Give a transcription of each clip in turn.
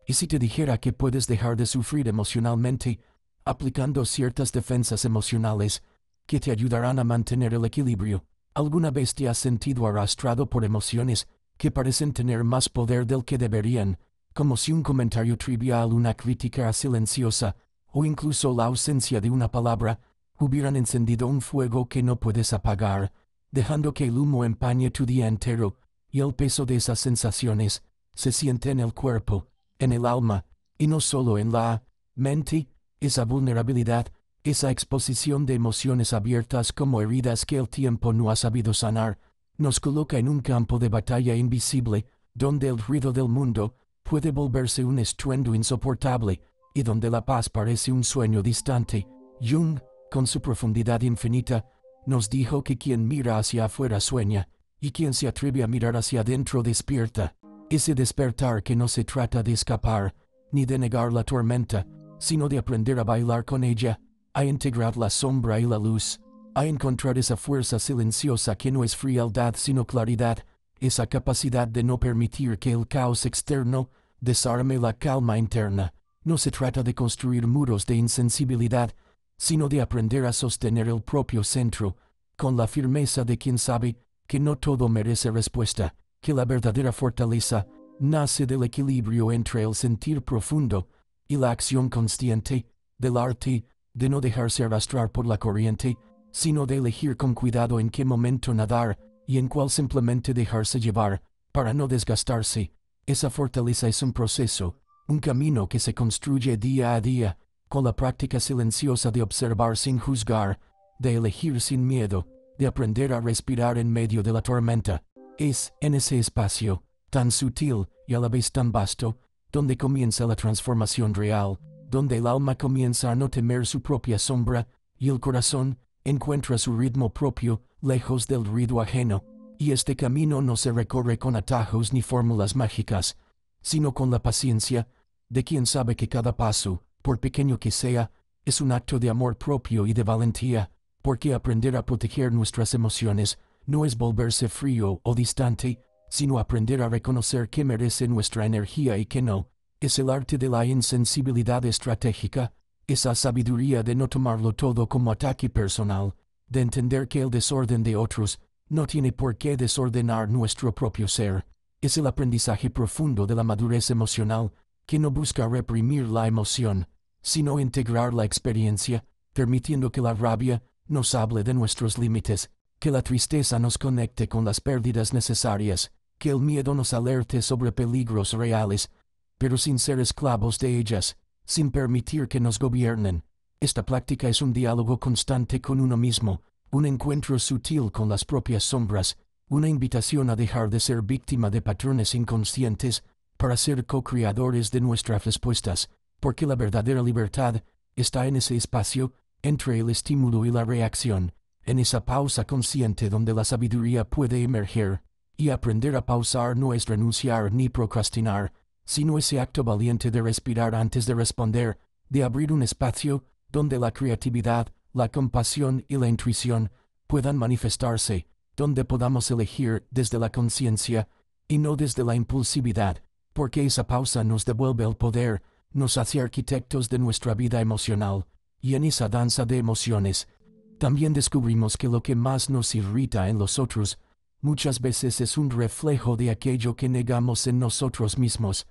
¿Y si te dijera que puedes dejar de sufrir emocionalmente, aplicando ciertas defensas emocionales que te ayudarán a mantener el equilibrio? ¿Alguna vez te has sentido arrastrado por emociones que parecen tener más poder del que deberían, como si un comentario trivial, una crítica silenciosa, o incluso la ausencia de una palabra, hubieran encendido un fuego que no puedes apagar, dejando que el humo empañe tu día entero, y el peso de esas sensaciones se siente en el cuerpo, en el alma, y no solo en la mente? Esa vulnerabilidad, esa exposición de emociones abiertas como heridas que el tiempo no ha sabido sanar, nos coloca en un campo de batalla invisible, donde el ruido del mundo puede volverse un estruendo insoportable, y donde la paz parece un sueño distante. Jung, con su profundidad infinita, nos dijo que quien mira hacia afuera sueña, y quien se atreve a mirar hacia adentro despierta. Ese despertar que no se trata de escapar, ni de negar la tormenta, sino de aprender a bailar con ella, a integrar la sombra y la luz, a encontrar esa fuerza silenciosa que no es frialdad sino claridad, esa capacidad de no permitir que el caos externo desarme la calma interna. No se trata de construir muros de insensibilidad, sino de aprender a sostener el propio centro, con la firmeza de quien sabe que no todo merece respuesta, que la verdadera fortaleza nace del equilibrio entre el sentir profundo y la acción consciente, del arte de no dejarse arrastrar por la corriente, sino de elegir con cuidado en qué momento nadar y en cuál simplemente dejarse llevar, para no desgastarse. Esa fortaleza es un proceso, un camino que se construye día a día, con la práctica silenciosa de observar sin juzgar, de elegir sin miedo, de aprender a respirar en medio de la tormenta. Es en ese espacio, tan sutil y a la vez tan vasto, donde comienza la transformación real, donde el alma comienza a no temer su propia sombra, y el corazón encuentra su ritmo propio, lejos del ruido ajeno. Y este camino no se recorre con atajos ni fórmulas mágicas, sino con la paciencia de quien sabe que cada paso, por pequeño que sea, es un acto de amor propio y de valentía, porque aprender a proteger nuestras emociones no es volverse frío o distante, sino aprender a reconocer qué merece nuestra energía y qué no. Es el arte de la insensibilidad estratégica, esa sabiduría de no tomarlo todo como ataque personal, de entender que el desorden de otros no tiene por qué desordenar nuestro propio ser. Es el aprendizaje profundo de la madurez emocional, que no busca reprimir la emoción, sino integrar la experiencia, permitiendo que la rabia nos hable de nuestros límites, que la tristeza nos conecte con las pérdidas necesarias, que el miedo nos alerte sobre peligros reales, pero sin ser esclavos de ellas, sin permitir que nos gobiernen. Esta práctica es un diálogo constante con uno mismo, un encuentro sutil con las propias sombras, una invitación a dejar de ser víctima de patrones inconscientes, para ser co-creadores de nuestras respuestas, porque la verdadera libertad está en ese espacio, entre el estímulo y la reacción, en esa pausa consciente donde la sabiduría puede emerger. Y aprender a pausar no es renunciar ni procrastinar, sino ese acto valiente de respirar antes de responder, de abrir un espacio donde la creatividad, la compasión y la intuición puedan manifestarse, donde podamos elegir desde la conciencia y no desde la impulsividad, porque esa pausa nos devuelve el poder, nos hace arquitectos de nuestra vida emocional, y en esa danza de emociones, también descubrimos que lo que más nos irrita en los otros muchas veces es un reflejo de aquello que negamos en nosotros mismos,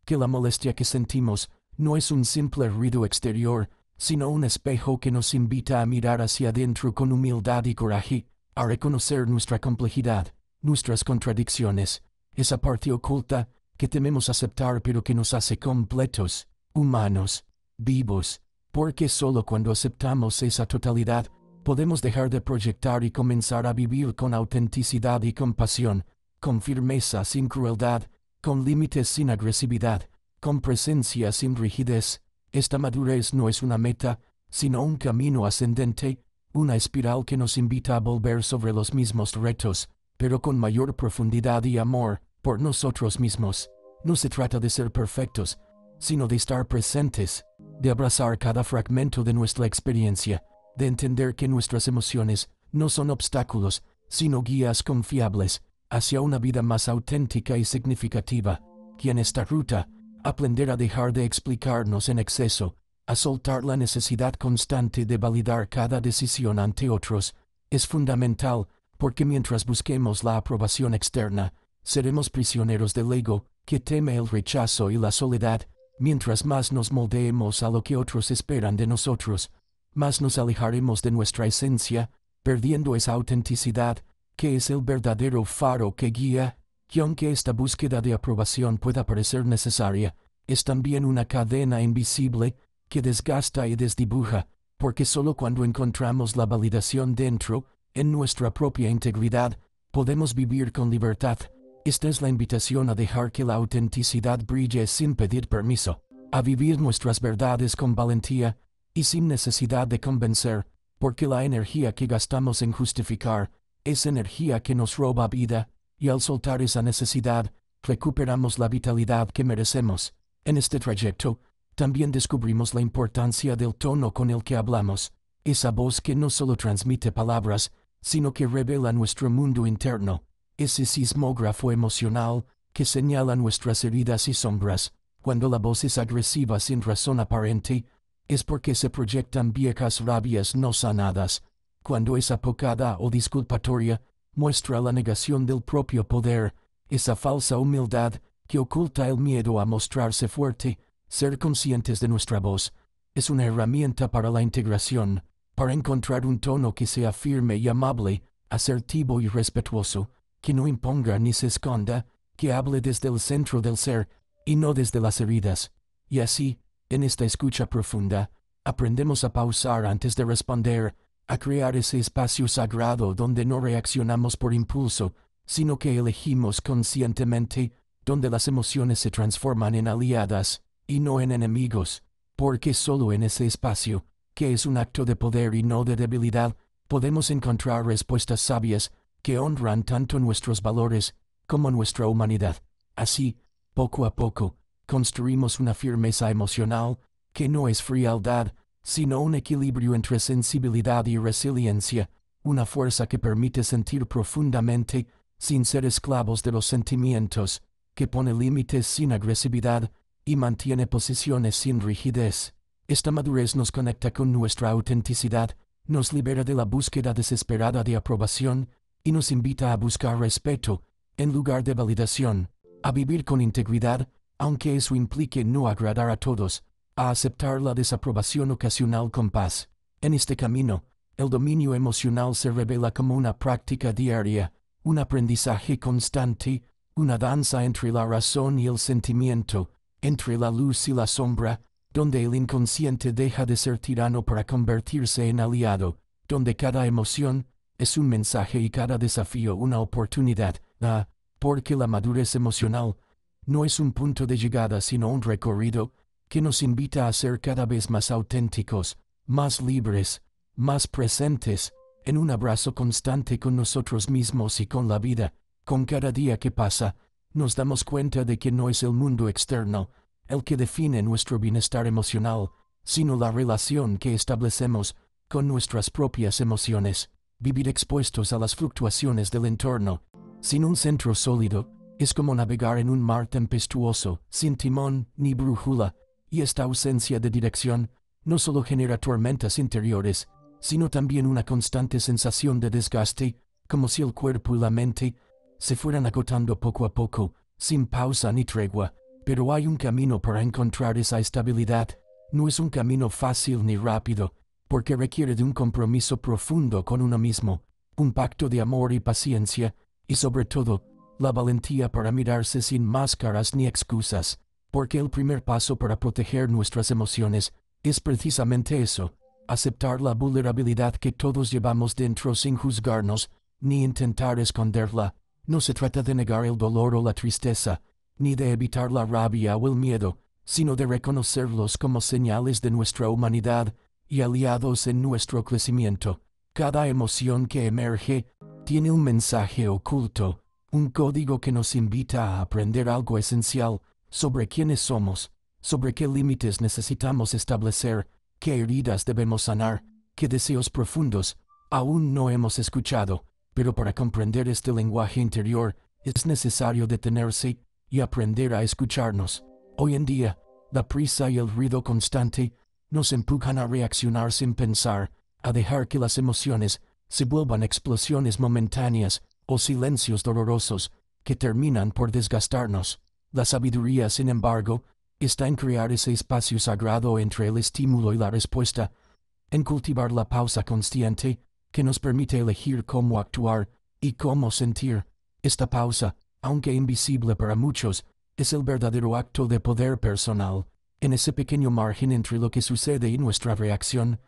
que la molestia que sentimos no es un simple ruido exterior, sino un espejo que nos invita a mirar hacia adentro con humildad y coraje, a reconocer nuestra complejidad, nuestras contradicciones, esa parte oculta que tememos aceptar pero que nos hace completos, humanos, vivos, porque solo cuando aceptamos esa totalidad, podemos dejar de proyectar y comenzar a vivir con autenticidad y compasión, con firmeza sin crueldad, con límites sin agresividad, con presencia sin rigidez. Esta madurez no es una meta, sino un camino ascendente, una espiral que nos invita a volver sobre los mismos retos, pero con mayor profundidad y amor por nosotros mismos. No se trata de ser perfectos, sino de estar presentes, de abrazar cada fragmento de nuestra experiencia, de entender que nuestras emociones no son obstáculos, sino guías confiables hacia una vida más auténtica y significativa, que en esta ruta Aprender a dejar de explicarnos en exceso, a soltar la necesidad constante de validar cada decisión ante otros, es fundamental, porque mientras busquemos la aprobación externa, seremos prisioneros del ego, que teme el rechazo y la soledad. Mientras más nos moldeemos a lo que otros esperan de nosotros, más nos alejaremos de nuestra esencia, perdiendo esa autenticidad, que es el verdadero faro que guía, y aunque esta búsqueda de aprobación pueda parecer necesaria, es también una cadena invisible, que desgasta y desdibuja, porque solo cuando encontramos la validación dentro, en nuestra propia integridad, podemos vivir con libertad. Esta es la invitación a dejar que la autenticidad brille sin pedir permiso, a vivir nuestras verdades con valentía, y sin necesidad de convencer, porque la energía que gastamos en justificar, es energía que nos roba vida, y al soltar esa necesidad, recuperamos la vitalidad que merecemos. En este trayecto, también descubrimos la importancia del tono con el que hablamos, esa voz que no solo transmite palabras, sino que revela nuestro mundo interno, ese sismógrafo emocional que señala nuestras heridas y sombras. Cuando la voz es agresiva sin razón aparente, es porque se proyectan viejas rabias no sanadas. Cuando es apocada o disculpatoria, muestra la negación del propio poder, esa falsa humildad que oculta el miedo a mostrarse fuerte. Ser conscientes de nuestra voz es una herramienta para la integración, para encontrar un tono que sea firme y amable, asertivo y respetuoso, que no imponga ni se esconda, que hable desde el centro del ser y no desde las heridas. Y así, en esta escucha profunda, aprendemos a pausar antes de responder, a crear ese espacio sagrado donde no reaccionamos por impulso, sino que elegimos conscientemente, donde las emociones se transforman en aliadas y no en enemigos, porque solo en ese espacio, que es un acto de poder y no de debilidad, podemos encontrar respuestas sabias que honran tanto nuestros valores como nuestra humanidad. Así, poco a poco, construimos una firmeza emocional que no es frialdad, sino un equilibrio entre sensibilidad y resiliencia, una fuerza que permite sentir profundamente, sin ser esclavos de los sentimientos, que pone límites sin agresividad y mantiene posiciones sin rigidez. Esta madurez nos conecta con nuestra autenticidad, nos libera de la búsqueda desesperada de aprobación y nos invita a buscar respeto, en lugar de validación, a vivir con integridad, aunque eso implique no agradar a todos, a aceptar la desaprobación ocasional con paz. En este camino, el dominio emocional se revela como una práctica diaria, un aprendizaje constante, una danza entre la razón y el sentimiento, entre la luz y la sombra, donde el inconsciente deja de ser tirano para convertirse en aliado, donde cada emoción es un mensaje y cada desafío una oportunidad, porque la madurez emocional no es un punto de llegada sino un recorrido que nos invita a ser cada vez más auténticos, más libres, más presentes, en un abrazo constante con nosotros mismos y con la vida. Con cada día que pasa, nos damos cuenta de que no es el mundo externo el que define nuestro bienestar emocional, sino la relación que establecemos con nuestras propias emociones. Vivir expuestos a las fluctuaciones del entorno, sin un centro sólido, es como navegar en un mar tempestuoso, sin timón ni brújula, y esta ausencia de dirección no solo genera tormentas interiores, sino también una constante sensación de desgaste, como si el cuerpo y la mente se fueran agotando poco a poco, sin pausa ni tregua. Pero hay un camino para encontrar esa estabilidad. No es un camino fácil ni rápido, porque requiere de un compromiso profundo con uno mismo, un pacto de amor y paciencia, y sobre todo, la valentía para mirarse sin máscaras ni excusas, porque el primer paso para proteger nuestras emociones es precisamente eso, aceptar la vulnerabilidad que todos llevamos dentro sin juzgarnos, ni intentar esconderla. No se trata de negar el dolor o la tristeza, ni de evitar la rabia o el miedo, sino de reconocerlos como señales de nuestra humanidad y aliados en nuestro crecimiento. Cada emoción que emerge tiene un mensaje oculto, un código que nos invita a aprender algo esencial sobre quiénes somos, sobre qué límites necesitamos establecer, qué heridas debemos sanar, qué deseos profundos aún no hemos escuchado. Pero para comprender este lenguaje interior es necesario detenerse y aprender a escucharnos. Hoy en día, la prisa y el ruido constante nos empujan a reaccionar sin pensar, a dejar que las emociones se vuelvan explosiones momentáneas o silencios dolorosos que terminan por desgastarnos. La sabiduría, sin embargo, está en crear ese espacio sagrado entre el estímulo y la respuesta, en cultivar la pausa consciente que nos permite elegir cómo actuar y cómo sentir. Esta pausa, aunque invisible para muchos, es el verdadero acto de poder personal. En ese pequeño margen entre lo que sucede y nuestra reacción,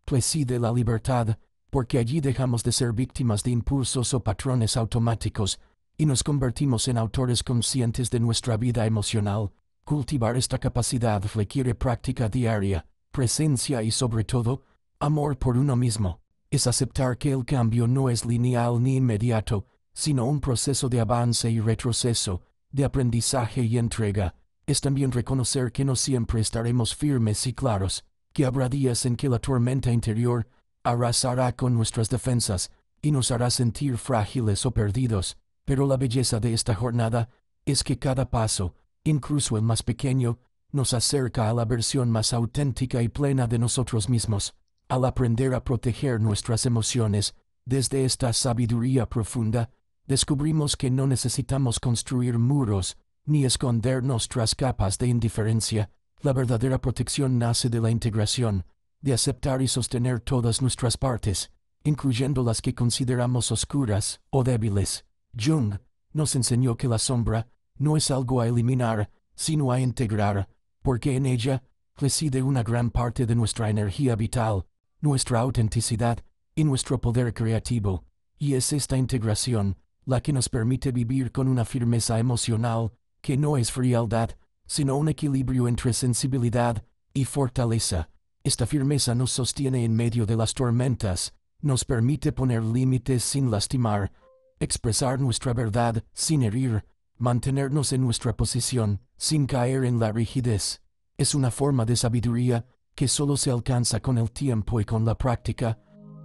preside la libertad, porque allí dejamos de ser víctimas de impulsos o patrones automáticos y nos convertimos en autores conscientes de nuestra vida emocional. Cultivar esta capacidad requiere práctica diaria, presencia y, sobre todo, amor por uno mismo. Es aceptar que el cambio no es lineal ni inmediato, sino un proceso de avance y retroceso, de aprendizaje y entrega. Es también reconocer que no siempre estaremos firmes y claros, que habrá días en que la tormenta interior arrasará con nuestras defensas y nos hará sentir frágiles o perdidos, pero la belleza de esta jornada es que cada paso, incluso el más pequeño, nos acerca a la versión más auténtica y plena de nosotros mismos. Al aprender a proteger nuestras emociones desde esta sabiduría profunda, descubrimos que no necesitamos construir muros ni escondernos tras capas de indiferencia. La verdadera protección nace de la integración, de aceptar y sostener todas nuestras partes, incluyendo las que consideramos oscuras o débiles. Jung nos enseñó que la sombra no es algo a eliminar, sino a integrar, porque en ella reside una gran parte de nuestra energía vital, nuestra autenticidad y nuestro poder creativo, y es esta integración la que nos permite vivir con una firmeza emocional que no es frialdad, sino un equilibrio entre sensibilidad y fortaleza. Esta firmeza nos sostiene en medio de las tormentas, nos permite poner límites sin lastimar, expresar nuestra verdad sin herir, mantenernos en nuestra posición sin caer en la rigidez. Es una forma de sabiduría que solo se alcanza con el tiempo y con la práctica,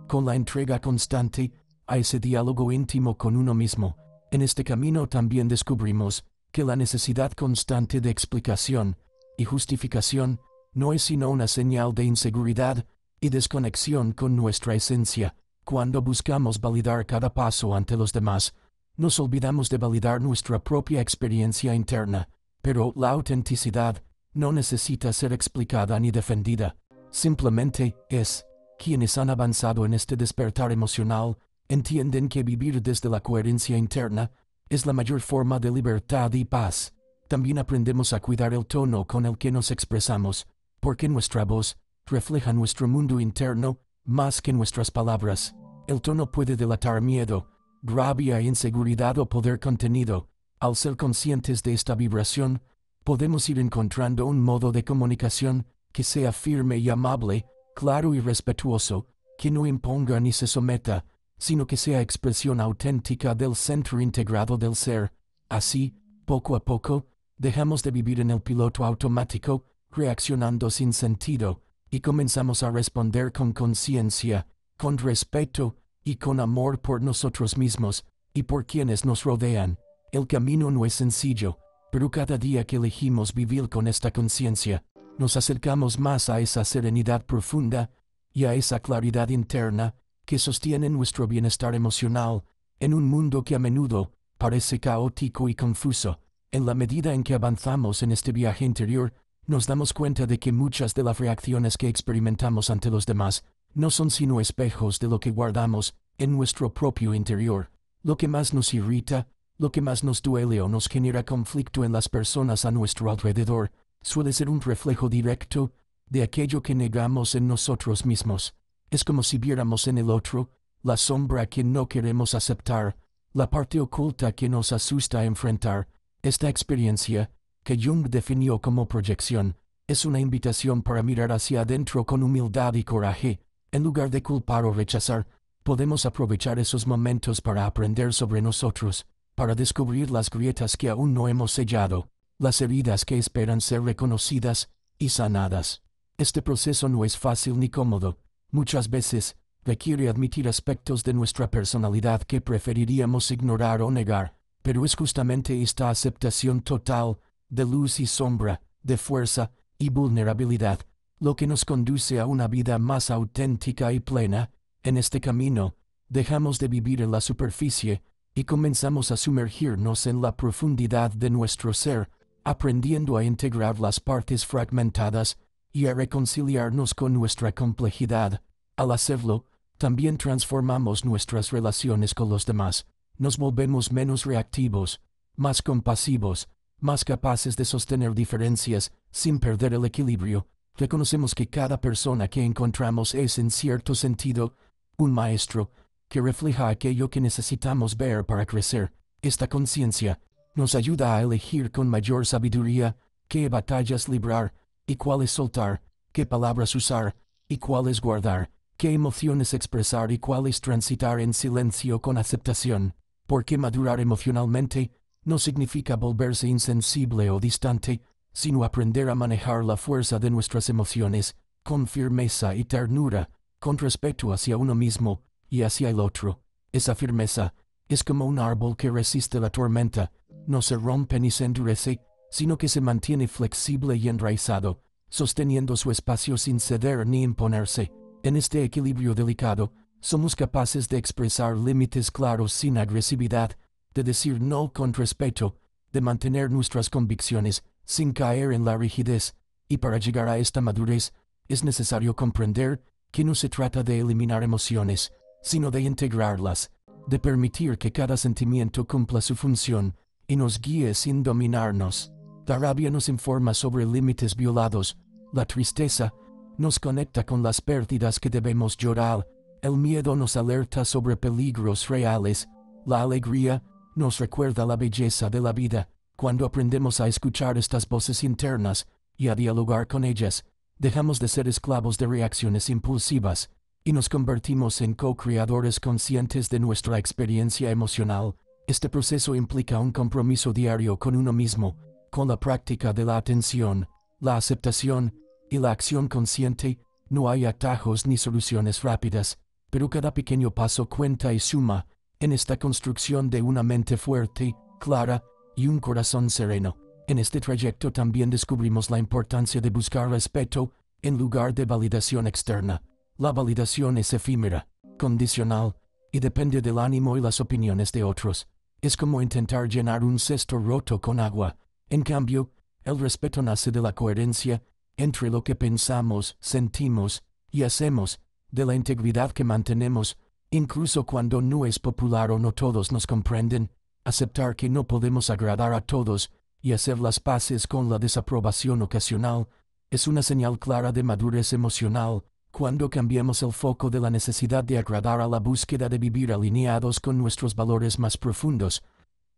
con la entrega constante a ese diálogo íntimo con uno mismo. En este camino también descubrimos que la necesidad constante de explicación y justificación no es sino una señal de inseguridad y desconexión con nuestra esencia. Cuando buscamos validar cada paso ante los demás, nos olvidamos de validar nuestra propia experiencia interna, pero la autenticidad no necesita ser explicada ni defendida. Simplemente es. Quienes han avanzado en este despertar emocional entienden que vivir desde la coherencia interna es la mayor forma de libertad y paz. También aprendemos a cuidar el tono con el que nos expresamos, porque nuestra voz refleja nuestro mundo interno más que nuestras palabras. El tono puede delatar miedo, rabia, inseguridad o poder contenido. Al ser conscientes de esta vibración, podemos ir encontrando un modo de comunicación que sea firme y amable, claro y respetuoso, que no imponga ni se someta, sino que sea expresión auténtica del centro integrado del ser. Así, poco a poco, dejamos de vivir en el piloto automático, reaccionando sin sentido, y comenzamos a responder con conciencia, con respeto y con amor por nosotros mismos y por quienes nos rodean. El camino no es sencillo, pero cada día que elegimos vivir con esta conciencia, nos acercamos más a esa serenidad profunda y a esa claridad interna que sostiene nuestro bienestar emocional en un mundo que a menudo parece caótico y confuso. En la medida en que avanzamos en este viaje interior, nos damos cuenta de que muchas de las reacciones que experimentamos ante los demás no son sino espejos de lo que guardamos en nuestro propio interior. Lo que más nos irrita, lo que más nos duele o nos genera conflicto en las personas a nuestro alrededor, suele ser un reflejo directo de aquello que negamos en nosotros mismos. Es como si viéramos en el otro la sombra que no queremos aceptar, la parte oculta que nos asusta enfrentar. Esta experiencia, que Jung definió como proyección, es una invitación para mirar hacia adentro con humildad y coraje. En lugar de culpar o rechazar, podemos aprovechar esos momentos para aprender sobre nosotros, para descubrir las grietas que aún no hemos sellado, las heridas que esperan ser reconocidas y sanadas. Este proceso no es fácil ni cómodo. Muchas veces requiere admitir aspectos de nuestra personalidad que preferiríamos ignorar o negar, pero es justamente esta aceptación total de luz y sombra de fuerza y vulnerabilidad, lo que nos conduce a una vida más auténtica y plena. En este camino, dejamos de vivir en la superficie y comenzamos a sumergirnos en la profundidad de nuestro ser, aprendiendo a integrar las partes fragmentadas y a reconciliarnos con nuestra complejidad. Al hacerlo, también transformamos nuestras relaciones con los demás. Nos volvemos menos reactivos, más compasivos, más capaces de sostener diferencias sin perder el equilibrio. Reconocemos que cada persona que encontramos es, en cierto sentido, un maestro que refleja aquello que necesitamos ver para crecer. Esta conciencia nos ayuda a elegir con mayor sabiduría qué batallas librar y cuáles soltar, qué palabras usar y cuáles guardar, qué emociones expresar y cuáles transitar en silencio con aceptación. Porque madurar emocionalmente no significa volverse insensible o distante, sino aprender a manejar la fuerza de nuestras emociones con firmeza y ternura, con respeto hacia uno mismo y hacia el otro. Esa firmeza es como un árbol que resiste la tormenta, no se rompe ni se endurece, sino que se mantiene flexible y enraizado, sosteniendo su espacio sin ceder ni imponerse. En este equilibrio delicado, somos capaces de expresar límites claros sin agresividad, de decir no con respeto, de mantener nuestras convicciones sin caer en la rigidez, y para llegar a esta madurez, es necesario comprender que no se trata de eliminar emociones, sino de integrarlas, de permitir que cada sentimiento cumpla su función y nos guíe sin dominarnos. La rabia nos informa sobre límites violados, la tristeza nos conecta con las pérdidas que debemos llorar, el miedo nos alerta sobre peligros reales, la alegría nos recuerda la belleza de la vida. Cuando aprendemos a escuchar estas voces internas y a dialogar con ellas, dejamos de ser esclavos de reacciones impulsivas y nos convertimos en co-creadores conscientes de nuestra experiencia emocional. Este proceso implica un compromiso diario con uno mismo, con la práctica de la atención, la aceptación y la acción consciente. No hay atajos ni soluciones rápidas, pero cada pequeño paso cuenta y suma en esta construcción de una mente fuerte, clara y un corazón sereno. En este trayecto también descubrimos la importancia de buscar respeto en lugar de validación externa. La validación es efímera, condicional, y depende del ánimo y las opiniones de otros. Es como intentar llenar un cesto roto con agua. En cambio, el respeto nace de la coherencia entre lo que pensamos, sentimos y hacemos, de la integridad que mantenemos, incluso cuando no es popular o no todos nos comprenden. Aceptar que no podemos agradar a todos y hacer las paces con la desaprobación ocasional es una señal clara de madurez emocional. Cuando cambiamos el foco de la necesidad de agradar a la búsqueda de vivir alineados con nuestros valores más profundos,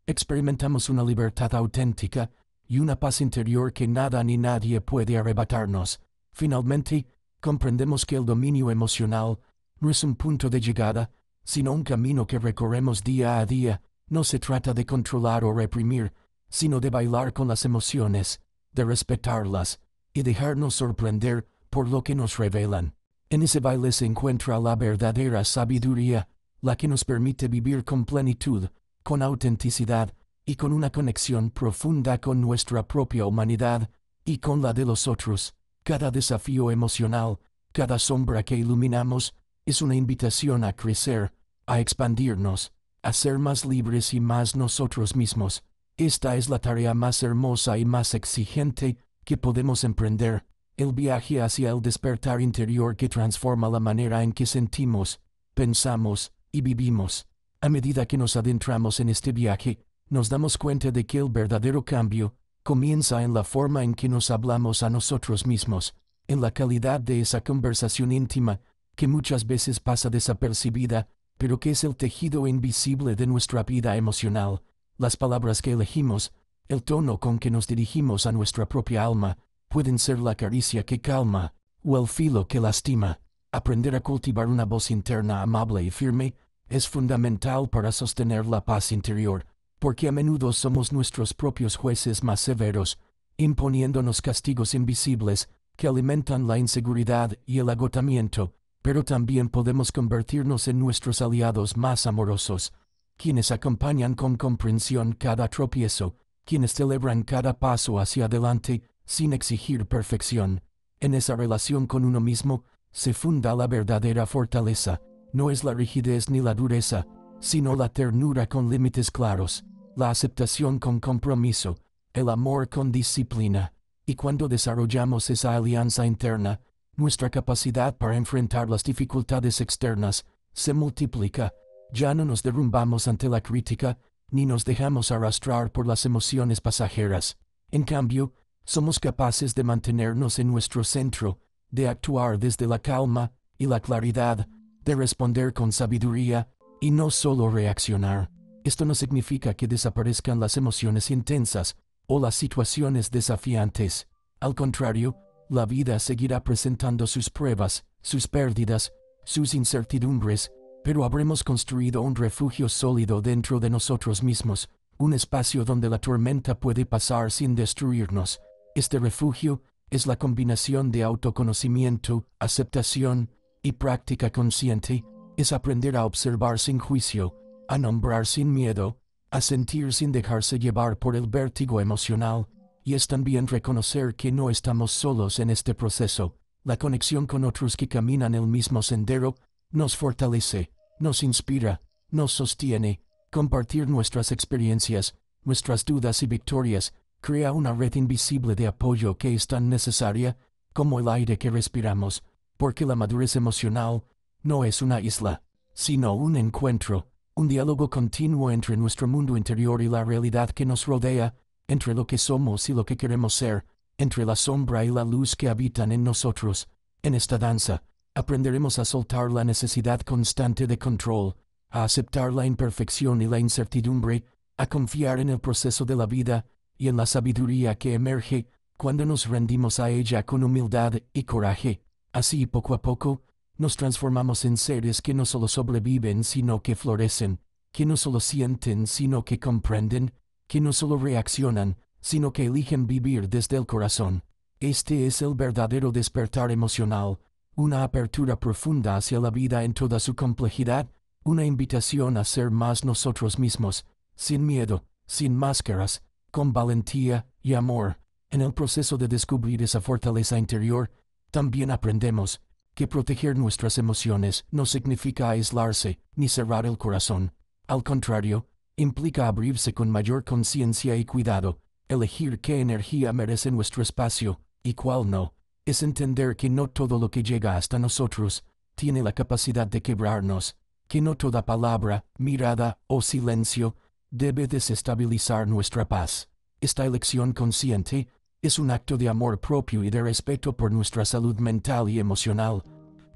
experimentamos una libertad auténtica y una paz interior que nada ni nadie puede arrebatarnos. Finalmente, comprendemos que el dominio emocional no es un punto de llegada, sino un camino que recorremos día a día. No se trata de controlar o reprimir, sino de bailar con las emociones, de respetarlas y dejarnos sorprender por lo que nos revelan. En ese baile se encuentra la verdadera sabiduría, la que nos permite vivir con plenitud, con autenticidad y con una conexión profunda con nuestra propia humanidad y con la de los otros. Cada desafío emocional, cada sombra que iluminamos, es una invitación a crecer, a expandirnos, a ser más libres y más nosotros mismos. Esta es la tarea más hermosa y más exigente que podemos emprender, el viaje hacia el despertar interior que transforma la manera en que sentimos, pensamos y vivimos. A medida que nos adentramos en este viaje, nos damos cuenta de que el verdadero cambio comienza en la forma en que nos hablamos a nosotros mismos, en la calidad de esa conversación íntima que muchas veces pasa desapercibida, pero que es el tejido invisible de nuestra vida emocional. Las palabras que elegimos, el tono con que nos dirigimos a nuestra propia alma, pueden ser la caricia que calma o el filo que lastima. Aprender a cultivar una voz interna amable y firme es fundamental para sostener la paz interior, porque a menudo somos nuestros propios jueces más severos, imponiéndonos castigos invisibles que alimentan la inseguridad y el agotamiento. Pero también podemos convertirnos en nuestros aliados más amorosos, quienes acompañan con comprensión cada tropiezo, quienes celebran cada paso hacia adelante sin exigir perfección. En esa relación con uno mismo, se funda la verdadera fortaleza. No es la rigidez ni la dureza, sino la ternura con límites claros, la aceptación con compromiso, el amor con disciplina. Y cuando desarrollamos esa alianza interna, nuestra capacidad para enfrentar las dificultades externas se multiplica. Ya no nos derrumbamos ante la crítica, ni nos dejamos arrastrar por las emociones pasajeras. En cambio, somos capaces de mantenernos en nuestro centro, de actuar desde la calma y la claridad, de responder con sabiduría y no solo reaccionar. Esto no significa que desaparezcan las emociones intensas o las situaciones desafiantes. Al contrario, la vida seguirá presentando sus pruebas, sus pérdidas, sus incertidumbres, pero habremos construido un refugio sólido dentro de nosotros mismos, un espacio donde la tormenta puede pasar sin destruirnos. Este refugio es la combinación de autoconocimiento, aceptación y práctica consciente. Es aprender a observar sin juicio, a nombrar sin miedo, a sentir sin dejarse llevar por el vértigo emocional, y es también reconocer que no estamos solos en este proceso. La conexión con otros que caminan el mismo sendero nos fortalece, nos inspira, nos sostiene. Compartir nuestras experiencias, nuestras dudas y victorias crea una red invisible de apoyo que es tan necesaria como el aire que respiramos, porque la madurez emocional no es una isla, sino un encuentro, un diálogo continuo entre nuestro mundo interior y la realidad que nos rodea, entre lo que somos y lo que queremos ser, entre la sombra y la luz que habitan en nosotros. En esta danza, aprenderemos a soltar la necesidad constante de control, a aceptar la imperfección y la incertidumbre, a confiar en el proceso de la vida y en la sabiduría que emerge cuando nos rendimos a ella con humildad y coraje. Así, poco a poco, nos transformamos en seres que no solo sobreviven, sino que florecen, que no solo sienten, sino que comprenden, que no solo reaccionan, sino que eligen vivir desde el corazón. Este es el verdadero despertar emocional, una apertura profunda hacia la vida en toda su complejidad, una invitación a ser más nosotros mismos, sin miedo, sin máscaras, con valentía y amor. En el proceso de descubrir esa fortaleza interior, también aprendemos que proteger nuestras emociones no significa aislarse ni cerrar el corazón. Al contrario, implica abrirse con mayor conciencia y cuidado, elegir qué energía merece nuestro espacio y cuál no. Es entender que no todo lo que llega hasta nosotros tiene la capacidad de quebrarnos, que no toda palabra, mirada o silencio debe desestabilizar nuestra paz. Esta elección consciente es un acto de amor propio y de respeto por nuestra salud mental y emocional,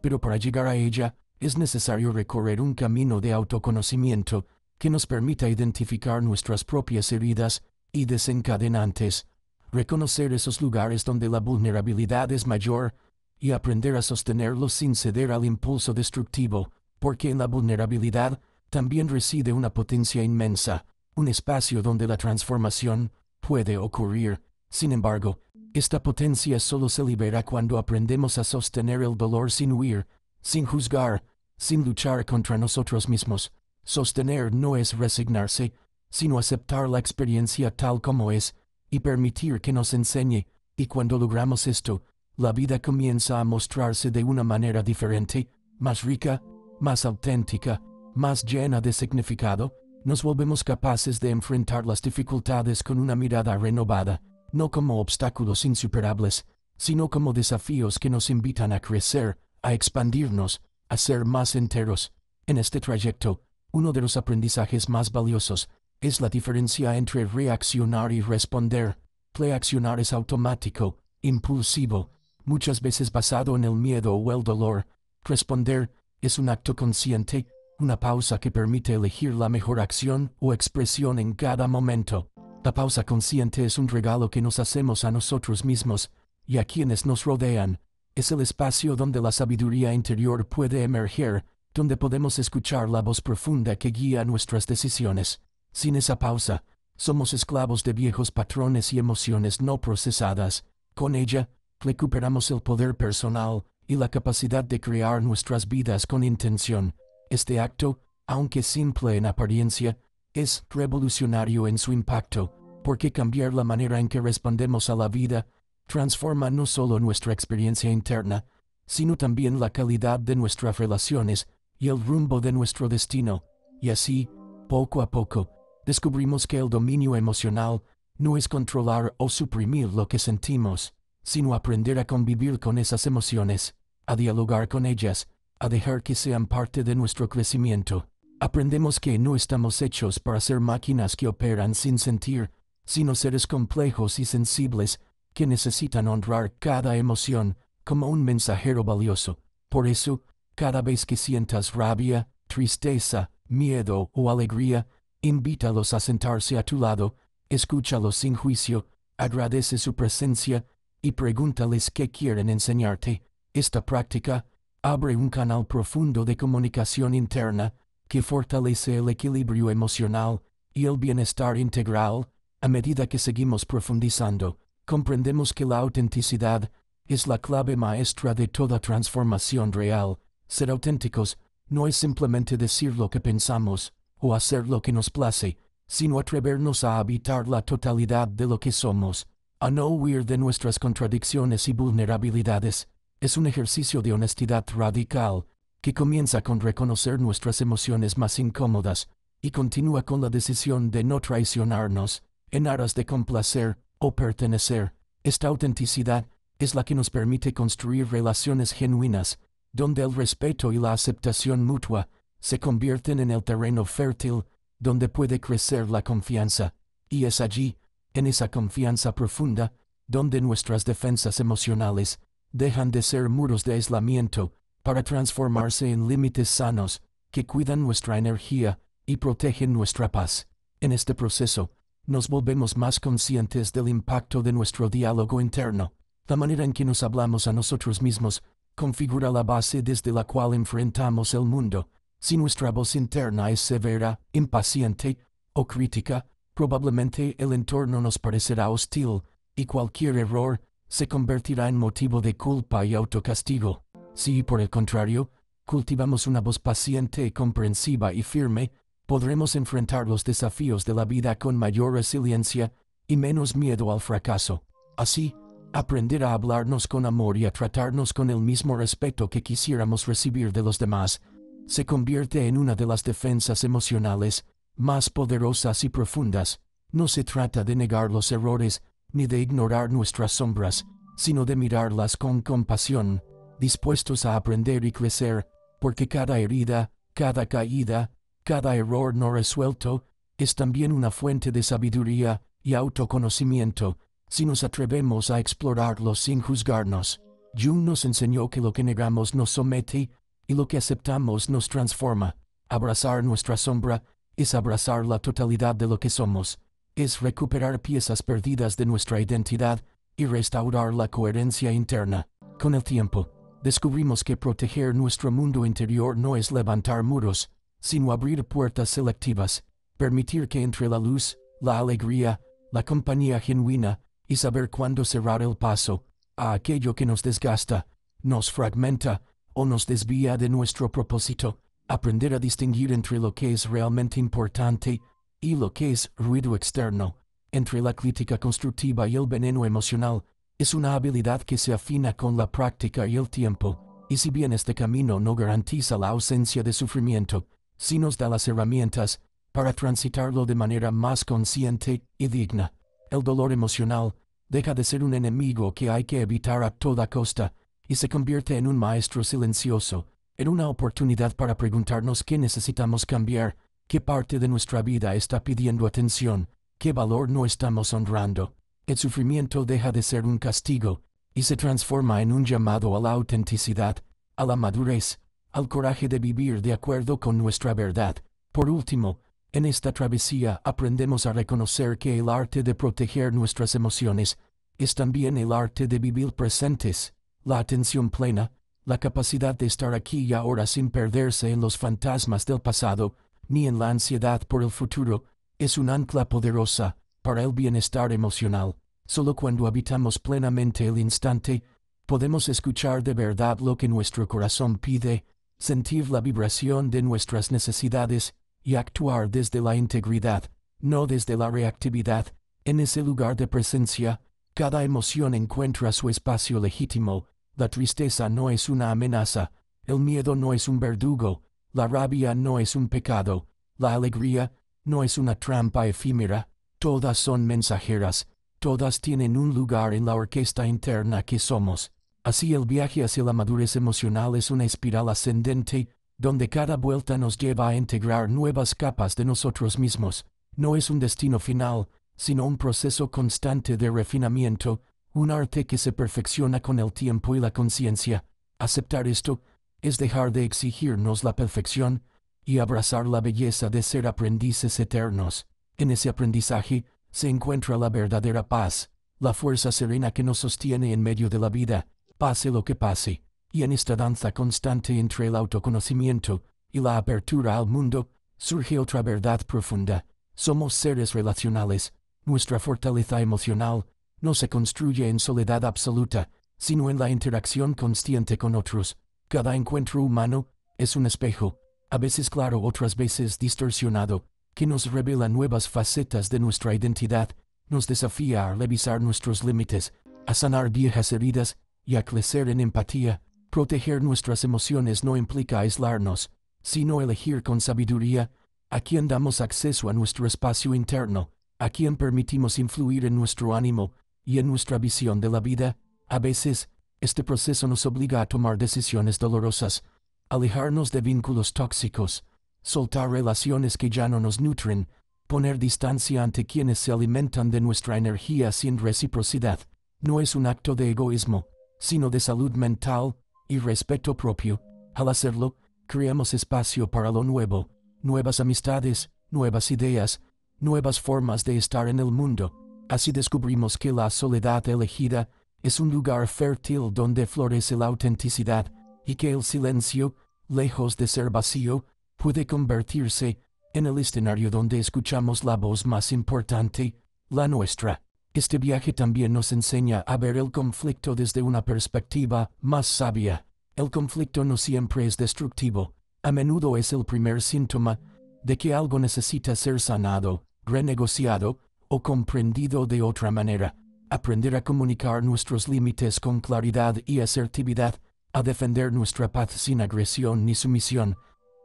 pero para llegar a ella es necesario recorrer un camino de autoconocimiento que nos permita identificar nuestras propias heridas y desencadenantes, reconocer esos lugares donde la vulnerabilidad es mayor y aprender a sostenerlos sin ceder al impulso destructivo, porque en la vulnerabilidad también reside una potencia inmensa, un espacio donde la transformación puede ocurrir. Sin embargo, esta potencia solo se libera cuando aprendemos a sostener el dolor sin huir, sin juzgar, sin luchar contra nosotros mismos. Sostener no es resignarse, sino aceptar la experiencia tal como es y permitir que nos enseñe, y cuando logramos esto, la vida comienza a mostrarse de una manera diferente, más rica, más auténtica, más llena de significado. Nos volvemos capaces de enfrentar las dificultades con una mirada renovada, no como obstáculos insuperables, sino como desafíos que nos invitan a crecer, a expandirnos, a ser más enteros. En este trayecto, uno de los aprendizajes más valiosos es la diferencia entre reaccionar y responder. Reaccionar es automático, impulsivo, muchas veces basado en el miedo o el dolor. Responder es un acto consciente, una pausa que permite elegir la mejor acción o expresión en cada momento. La pausa consciente es un regalo que nos hacemos a nosotros mismos y a quienes nos rodean. Es el espacio donde la sabiduría interior puede emerger, donde podemos escuchar la voz profunda que guía nuestras decisiones. Sin esa pausa, somos esclavos de viejos patrones y emociones no procesadas. Con ella, recuperamos el poder personal y la capacidad de crear nuestras vidas con intención. Este acto, aunque simple en apariencia, es revolucionario en su impacto, porque cambiar la manera en que respondemos a la vida transforma no solo nuestra experiencia interna, sino también la calidad de nuestras relaciones y el rumbo de nuestro destino, y así, poco a poco, descubrimos que el dominio emocional no es controlar o suprimir lo que sentimos, sino aprender a convivir con esas emociones, a dialogar con ellas, a dejar que sean parte de nuestro crecimiento. Aprendemos que no estamos hechos para ser máquinas que operan sin sentir, sino seres complejos y sensibles que necesitan honrar cada emoción como un mensajero valioso. Por eso, cada vez que sientas rabia, tristeza, miedo o alegría, invítalos a sentarse a tu lado, escúchalos sin juicio, agradece su presencia y pregúntales qué quieren enseñarte. Esta práctica abre un canal profundo de comunicación interna que fortalece el equilibrio emocional y el bienestar integral. A medida que seguimos profundizando, comprendemos que la autenticidad es la clave maestra de toda transformación real. Ser auténticos no es simplemente decir lo que pensamos o hacer lo que nos place, sino atrevernos a habitar la totalidad de lo que somos, a no huir de nuestras contradicciones y vulnerabilidades. Es un ejercicio de honestidad radical que comienza con reconocer nuestras emociones más incómodas y continúa con la decisión de no traicionarnos en aras de complacer o pertenecer. Esta autenticidad es la que nos permite construir relaciones genuinas, donde el respeto y la aceptación mutua se convierten en el terreno fértil donde puede crecer la confianza. Y es allí, en esa confianza profunda, donde nuestras defensas emocionales dejan de ser muros de aislamiento para transformarse en límites sanos que cuidan nuestra energía y protegen nuestra paz. En este proceso, nos volvemos más conscientes del impacto de nuestro diálogo interno. La manera en que nos hablamos a nosotros mismos configura la base desde la cual enfrentamos el mundo. Si nuestra voz interna es severa, impaciente o crítica, probablemente el entorno nos parecerá hostil y cualquier error se convertirá en motivo de culpa y autocastigo. Si, por el contrario, cultivamos una voz paciente, comprensiva y firme, podremos enfrentar los desafíos de la vida con mayor resiliencia y menos miedo al fracaso. Así, aprender a hablarnos con amor y a tratarnos con el mismo respeto que quisiéramos recibir de los demás se convierte en una de las defensas emocionales más poderosas y profundas. No se trata de negar los errores ni de ignorar nuestras sombras, sino de mirarlas con compasión, dispuestos a aprender y crecer, porque cada herida, cada caída, cada error no resuelto es también una fuente de sabiduría y autoconocimiento, si nos atrevemos a explorarlos sin juzgarnos. Jung nos enseñó que lo que negamos nos somete y lo que aceptamos nos transforma. Abrazar nuestra sombra es abrazar la totalidad de lo que somos, es recuperar piezas perdidas de nuestra identidad y restaurar la coherencia interna. Con el tiempo, descubrimos que proteger nuestro mundo interior no es levantar muros, sino abrir puertas selectivas, permitir que entre la luz, la alegría, la compañía genuina y saber cuándo cerrar el paso a aquello que nos desgasta, nos fragmenta o nos desvía de nuestro propósito. Aprender a distinguir entre lo que es realmente importante y lo que es ruido externo, entre la crítica constructiva y el veneno emocional, es una habilidad que se afina con la práctica y el tiempo, y si bien este camino no garantiza la ausencia de sufrimiento, sí nos da las herramientas para transitarlo de manera más consciente y digna. El dolor emocional deja de ser un enemigo que hay que evitar a toda costa y se convierte en un maestro silencioso, en una oportunidad para preguntarnos qué necesitamos cambiar, qué parte de nuestra vida está pidiendo atención, qué valor no estamos honrando. El sufrimiento deja de ser un castigo y se transforma en un llamado a la autenticidad, a la madurez, al coraje de vivir de acuerdo con nuestra verdad. Por último, en esta travesía aprendemos a reconocer que el arte de proteger nuestras emociones es también el arte de vivir presentes. La atención plena, la capacidad de estar aquí y ahora sin perderse en los fantasmas del pasado, ni en la ansiedad por el futuro, es un ancla poderosa para el bienestar emocional. Solo cuando habitamos plenamente el instante, podemos escuchar de verdad lo que nuestro corazón pide, sentir la vibración de nuestras necesidades y actuar desde la integridad, no desde la reactividad. En ese lugar de presencia, Cada emoción encuentra su espacio legítimo. La tristeza no es una amenaza. El miedo no es un verdugo. La rabia no es un pecado. La alegría no es una trampa efímera. Todas son mensajeras. Todas tienen un lugar en la orquesta interna que somos. Así el viaje hacia la madurez emocional es una espiral ascendente, donde cada vuelta nos lleva a integrar nuevas capas de nosotros mismos. No es un destino final, sino un proceso constante de refinamiento, un arte que se perfecciona con el tiempo y la conciencia. Aceptar esto es dejar de exigirnos la perfección y abrazar la belleza de ser aprendices eternos. En ese aprendizaje se encuentra la verdadera paz, la fuerza serena que nos sostiene en medio de la vida, pase lo que pase. Y en esta danza constante entre el autoconocimiento y la apertura al mundo, surge otra verdad profunda. Somos seres relacionales. Nuestra fortaleza emocional no se construye en soledad absoluta, sino en la interacción consciente con otros. Cada encuentro humano es un espejo, a veces claro, otras veces distorsionado, que nos revela nuevas facetas de nuestra identidad, nos desafía a revisar nuestros límites, a sanar viejas heridas y a crecer en empatía. Proteger nuestras emociones no implica aislarnos, sino elegir con sabiduría a quién damos acceso a nuestro espacio interno, a quién permitimos influir en nuestro ánimo y en nuestra visión de la vida. A veces, este proceso nos obliga a tomar decisiones dolorosas, alejarnos de vínculos tóxicos, soltar relaciones que ya no nos nutren, poner distancia ante quienes se alimentan de nuestra energía sin reciprocidad. No es un acto de egoísmo, sino de salud mental y respeto propio. Al hacerlo, creamos espacio para lo nuevo, nuevas amistades, nuevas ideas, nuevas formas de estar en el mundo. Así descubrimos que la soledad elegida es un lugar fértil donde florece la autenticidad, y que el silencio, lejos de ser vacío, puede convertirse en el escenario donde escuchamos la voz más importante, la nuestra. Este viaje también nos enseña a ver el conflicto desde una perspectiva más sabia. El conflicto no siempre es destructivo. A menudo es el primer síntoma de que algo necesita ser sanado, renegociado o comprendido de otra manera. Aprender a comunicar nuestros límites con claridad y asertividad, a defender nuestra paz sin agresión ni sumisión,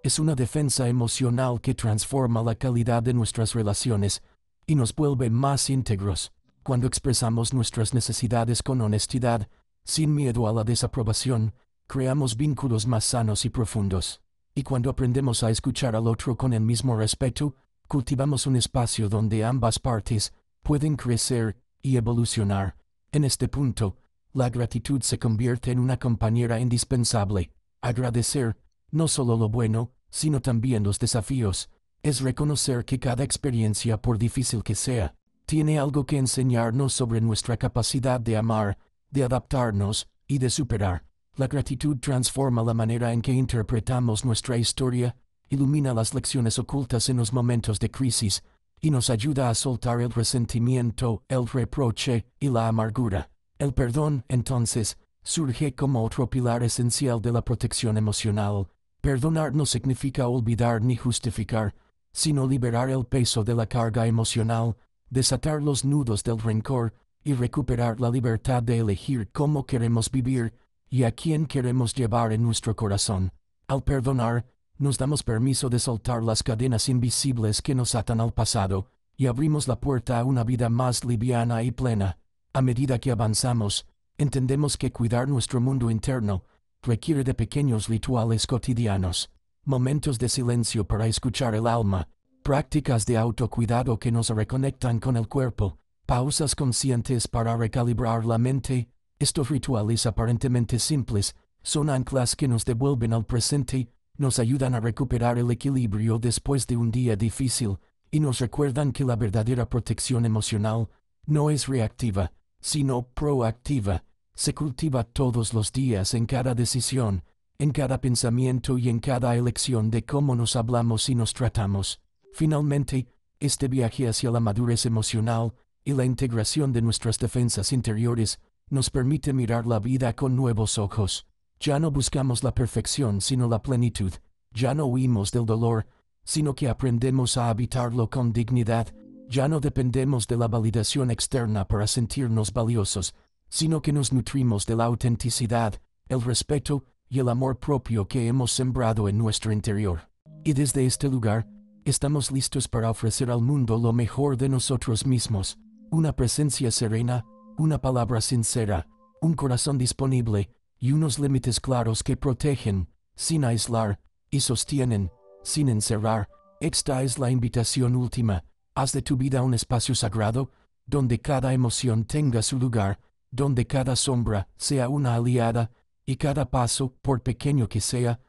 es una defensa emocional que transforma la calidad de nuestras relaciones y nos vuelve más íntegros. Cuando expresamos nuestras necesidades con honestidad, sin miedo a la desaprobación, creamos vínculos más sanos y profundos. Y cuando aprendemos a escuchar al otro con el mismo respeto, cultivamos un espacio donde ambas partes pueden crecer y evolucionar. En este punto, la gratitud se convierte en una compañera indispensable. Agradecer, no solo lo bueno, sino también los desafíos, es reconocer que cada experiencia, por difícil que sea, tiene algo que enseñarnos sobre nuestra capacidad de amar, de adaptarnos y de superar. La gratitud transforma la manera en que interpretamos nuestra historia, ilumina las lecciones ocultas en los momentos de crisis, y nos ayuda a soltar el resentimiento, el reproche y la amargura. El perdón, entonces, surge como otro pilar esencial de la protección emocional. Perdonar no significa olvidar ni justificar, sino liberar el peso de la carga emocional, desatar los nudos del rencor y recuperar la libertad de elegir cómo queremos vivir y a quién queremos llevar en nuestro corazón. Al perdonar, nos damos permiso de soltar las cadenas invisibles que nos atan al pasado y abrimos la puerta a una vida más liviana y plena. A medida que avanzamos, entendemos que cuidar nuestro mundo interno requiere de pequeños rituales cotidianos, momentos de silencio para escuchar el alma, prácticas de autocuidado que nos reconectan con el cuerpo, pausas conscientes para recalibrar la mente. Estos rituales aparentemente simples son anclas que nos devuelven al presente, nos ayudan a recuperar el equilibrio después de un día difícil y nos recuerdan que la verdadera protección emocional no es reactiva, sino proactiva. Se cultiva todos los días en cada decisión, en cada pensamiento y en cada elección de cómo nos hablamos y nos tratamos. Finalmente, este viaje hacia la madurez emocional y la integración de nuestras defensas interiores nos permite mirar la vida con nuevos ojos. Ya no buscamos la perfección sino la plenitud. Ya no huimos del dolor, sino que aprendemos a habitarlo con dignidad Ya no dependemos de la validación externa para sentirnos valiosos, sino que nos nutrimos de la autenticidad, el respeto y el amor propio que hemos sembrado en nuestro interior. Y desde este lugar, estamos listos para ofrecer al mundo lo mejor de nosotros mismos, una presencia serena, una palabra sincera, un corazón disponible y unos límites claros que protegen, sin aislar, y sostienen, sin encerrar. Esta es la invitación última. Haz de tu vida un espacio sagrado, donde cada emoción tenga su lugar, donde cada sombra sea una aliada, y cada paso, por pequeño que sea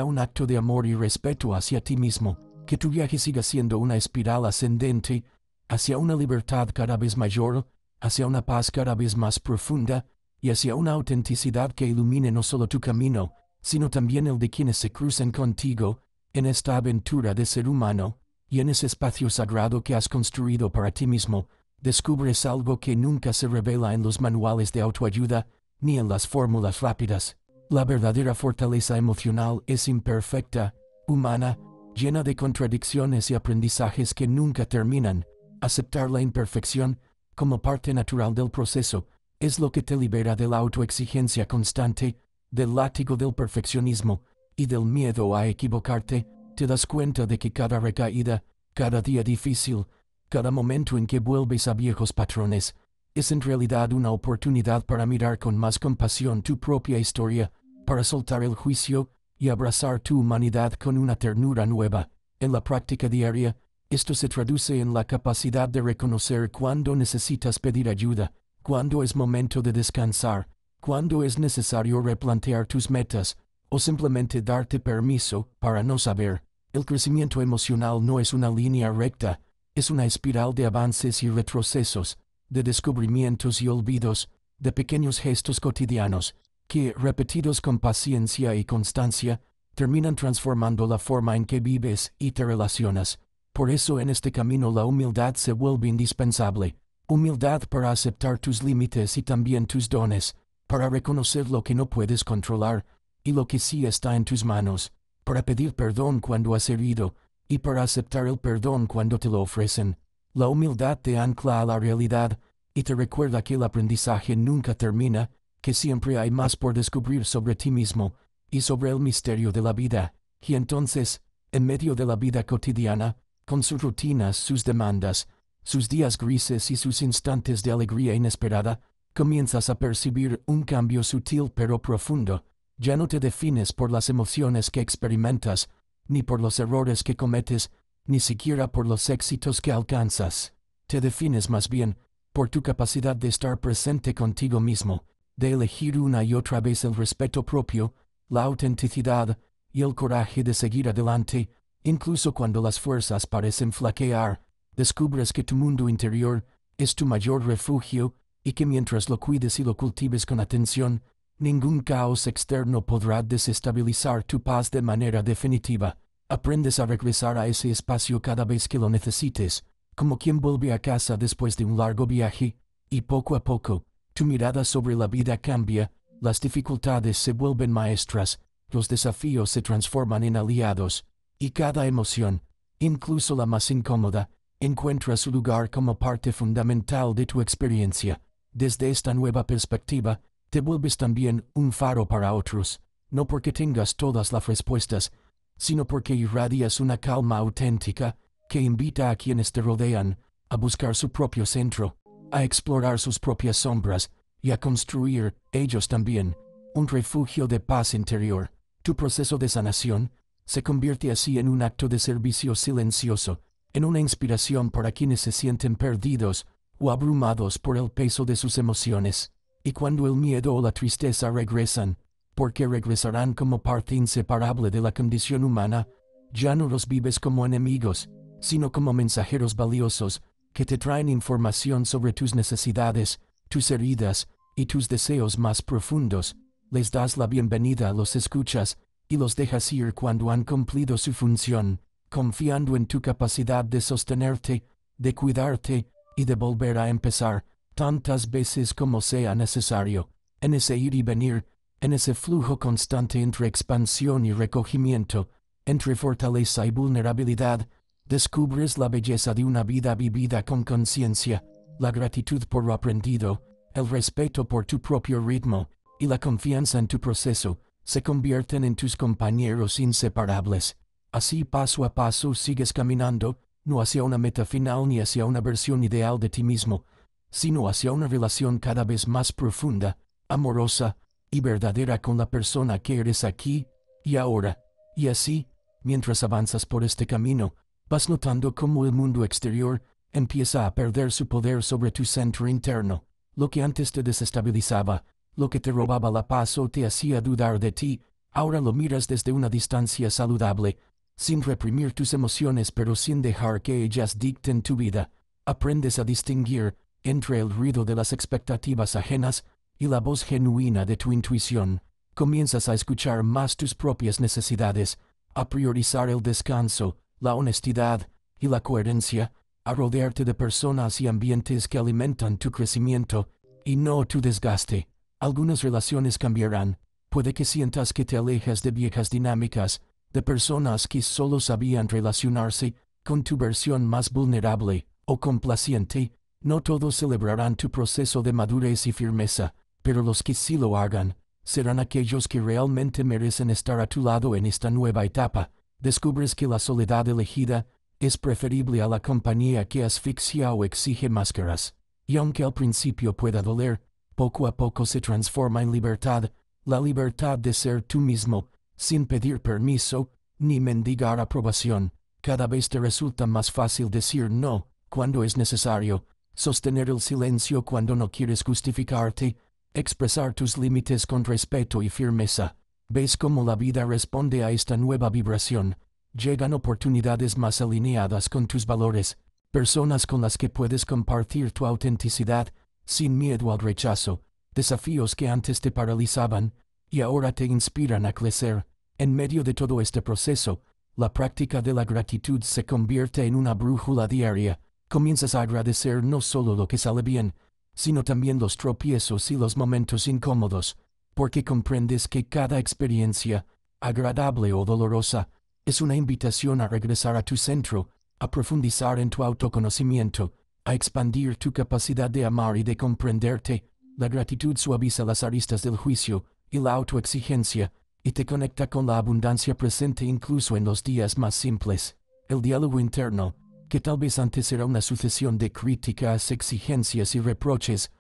un acto de amor y respeto hacia ti mismo. Que tu viaje siga siendo una espiral ascendente, hacia una libertad cada vez mayor, hacia una paz cada vez más profunda, y hacia una autenticidad que ilumine no solo tu camino, sino también el de quienes se cruzan contigo, en esta aventura de ser humano, y en ese espacio sagrado que has construido para ti mismo, descubres algo que nunca se revela en los manuales de autoayuda, ni en las fórmulas rápidas. La verdadera fortaleza emocional es imperfecta, humana, llena de contradicciones y aprendizajes que nunca terminan. Aceptar la imperfección, como parte natural del proceso, es lo que te libera de la autoexigencia constante, del látigo del perfeccionismo y del miedo a equivocarte. Te das cuenta de que cada recaída, cada día difícil, cada momento en que vuelves a viejos patrones, es en realidad una oportunidad para mirar con más compasión tu propia historia, para soltar el juicio y abrazar tu humanidad con una ternura nueva. En la práctica diaria, esto se traduce en la capacidad de reconocer cuándo necesitas pedir ayuda, cuándo es momento de descansar, cuándo es necesario replantear tus metas, o simplemente darte permiso para no saber. El crecimiento emocional no es una línea recta, es una espiral de avances y retrocesos, de descubrimientos y olvidos, de pequeños gestos cotidianos, que, repetidos con paciencia y constancia, terminan transformando la forma en que vives y te relacionas. Por eso en este camino la humildad se vuelve indispensable. Humildad para aceptar tus límites y también tus dones, para reconocer lo que no puedes controlar y lo que sí está en tus manos, para pedir perdón cuando has herido y para aceptar el perdón cuando te lo ofrecen. La humildad te ancla a la realidad y te recuerda que el aprendizaje nunca termina, que siempre hay más por descubrir sobre ti mismo y sobre el misterio de la vida. Y entonces, en medio de la vida cotidiana, con sus rutinas, sus demandas, sus días grises y sus instantes de alegría inesperada, comienzas a percibir un cambio sutil pero profundo. Ya no te defines por las emociones que experimentas, ni por los errores que cometes, ni siquiera por los éxitos que alcanzas. Te defines más bien por tu capacidad de estar presente contigo mismo, de elegir una y otra vez el respeto propio, la autenticidad y el coraje de seguir adelante, incluso cuando las fuerzas parecen flaquear. Descubres que tu mundo interior es tu mayor refugio y que mientras lo cuides y lo cultives con atención, ningún caos externo podrá desestabilizar tu paz de manera definitiva. Aprendes a regresar a ese espacio cada vez que lo necesites, como quien vuelve a casa después de un largo viaje, y poco a poco, tu mirada sobre la vida cambia, las dificultades se vuelven maestras, los desafíos se transforman en aliados, y cada emoción, incluso la más incómoda, encuentra su lugar como parte fundamental de tu experiencia. Desde esta nueva perspectiva, te vuelves también un faro para otros, no porque tengas todas las respuestas, sino porque irradias una calma auténtica que invita a quienes te rodean a buscar su propio centro, a explorar sus propias sombras y a construir, ellos también, un refugio de paz interior. Tu proceso de sanación se convierte así en un acto de servicio silencioso, en una inspiración para quienes se sienten perdidos o abrumados por el peso de sus emociones. Y cuando el miedo o la tristeza regresan, porque regresarán como parte inseparable de la condición humana, ya no los vives como enemigos, sino como mensajeros valiosos que te traen información sobre tus necesidades, tus heridas y tus deseos más profundos. Les das la bienvenida, los escuchas y los dejas ir cuando han cumplido su función, confiando en tu capacidad de sostenerte, de cuidarte y de volver a empezar tantas veces como sea necesario. En ese ir y venir, en ese flujo constante entre expansión y recogimiento, entre fortaleza y vulnerabilidad, Descubres la belleza de una vida vivida con conciencia, la gratitud por lo aprendido, el respeto por tu propio ritmo, y la confianza en tu proceso, se convierten en tus compañeros inseparables. Así paso a paso sigues caminando, no hacia una meta final ni hacia una versión ideal de ti mismo, sino hacia una relación cada vez más profunda, amorosa y verdadera con la persona que eres aquí y ahora. Y así, mientras avanzas por este camino, vas notando cómo el mundo exterior empieza a perder su poder sobre tu centro interno. Lo que antes te desestabilizaba, lo que te robaba la paz o te hacía dudar de ti, ahora lo miras desde una distancia saludable, sin reprimir tus emociones pero sin dejar que ellas dicten tu vida. Aprendes a distinguir entre el ruido de las expectativas ajenas y la voz genuina de tu intuición. Comienzas a escuchar más tus propias necesidades, a priorizar el descanso, la honestidad y la coherencia, a rodearte de personas y ambientes que alimentan tu crecimiento y no tu desgaste. Algunas relaciones cambiarán. Puede que sientas que te alejas de viejas dinámicas, de personas que solo sabían relacionarse con tu versión más vulnerable o complaciente. No todos celebrarán tu proceso de madurez y firmeza, pero los que sí lo hagan serán aquellos que realmente merecen estar a tu lado en esta nueva etapa. Descubres que la soledad elegida es preferible a la compañía que asfixia o exige máscaras. Y aunque al principio pueda doler, poco a poco se transforma en libertad, la libertad de ser tú mismo, sin pedir permiso, ni mendigar aprobación. Cada vez te resulta más fácil decir no cuando es necesario, sostener el silencio cuando no quieres justificarte, expresar tus límites con respeto y firmeza. Ves cómo la vida responde a esta nueva vibración. Llegan oportunidades más alineadas con tus valores, personas con las que puedes compartir tu autenticidad sin miedo al rechazo, desafíos que antes te paralizaban y ahora te inspiran a crecer. En medio de todo este proceso, la práctica de la gratitud se convierte en una brújula diaria. Comienzas a agradecer no solo lo que sale bien, sino también los tropiezos y los momentos incómodos, porque comprendes que cada experiencia, agradable o dolorosa, es una invitación a regresar a tu centro, a profundizar en tu autoconocimiento, a expandir tu capacidad de amar y de comprenderte. La gratitud suaviza las aristas del juicio y la autoexigencia, y te conecta con la abundancia presente incluso en los días más simples. El diálogo interno, que tal vez antes era una sucesión de críticas, exigencias y reproches,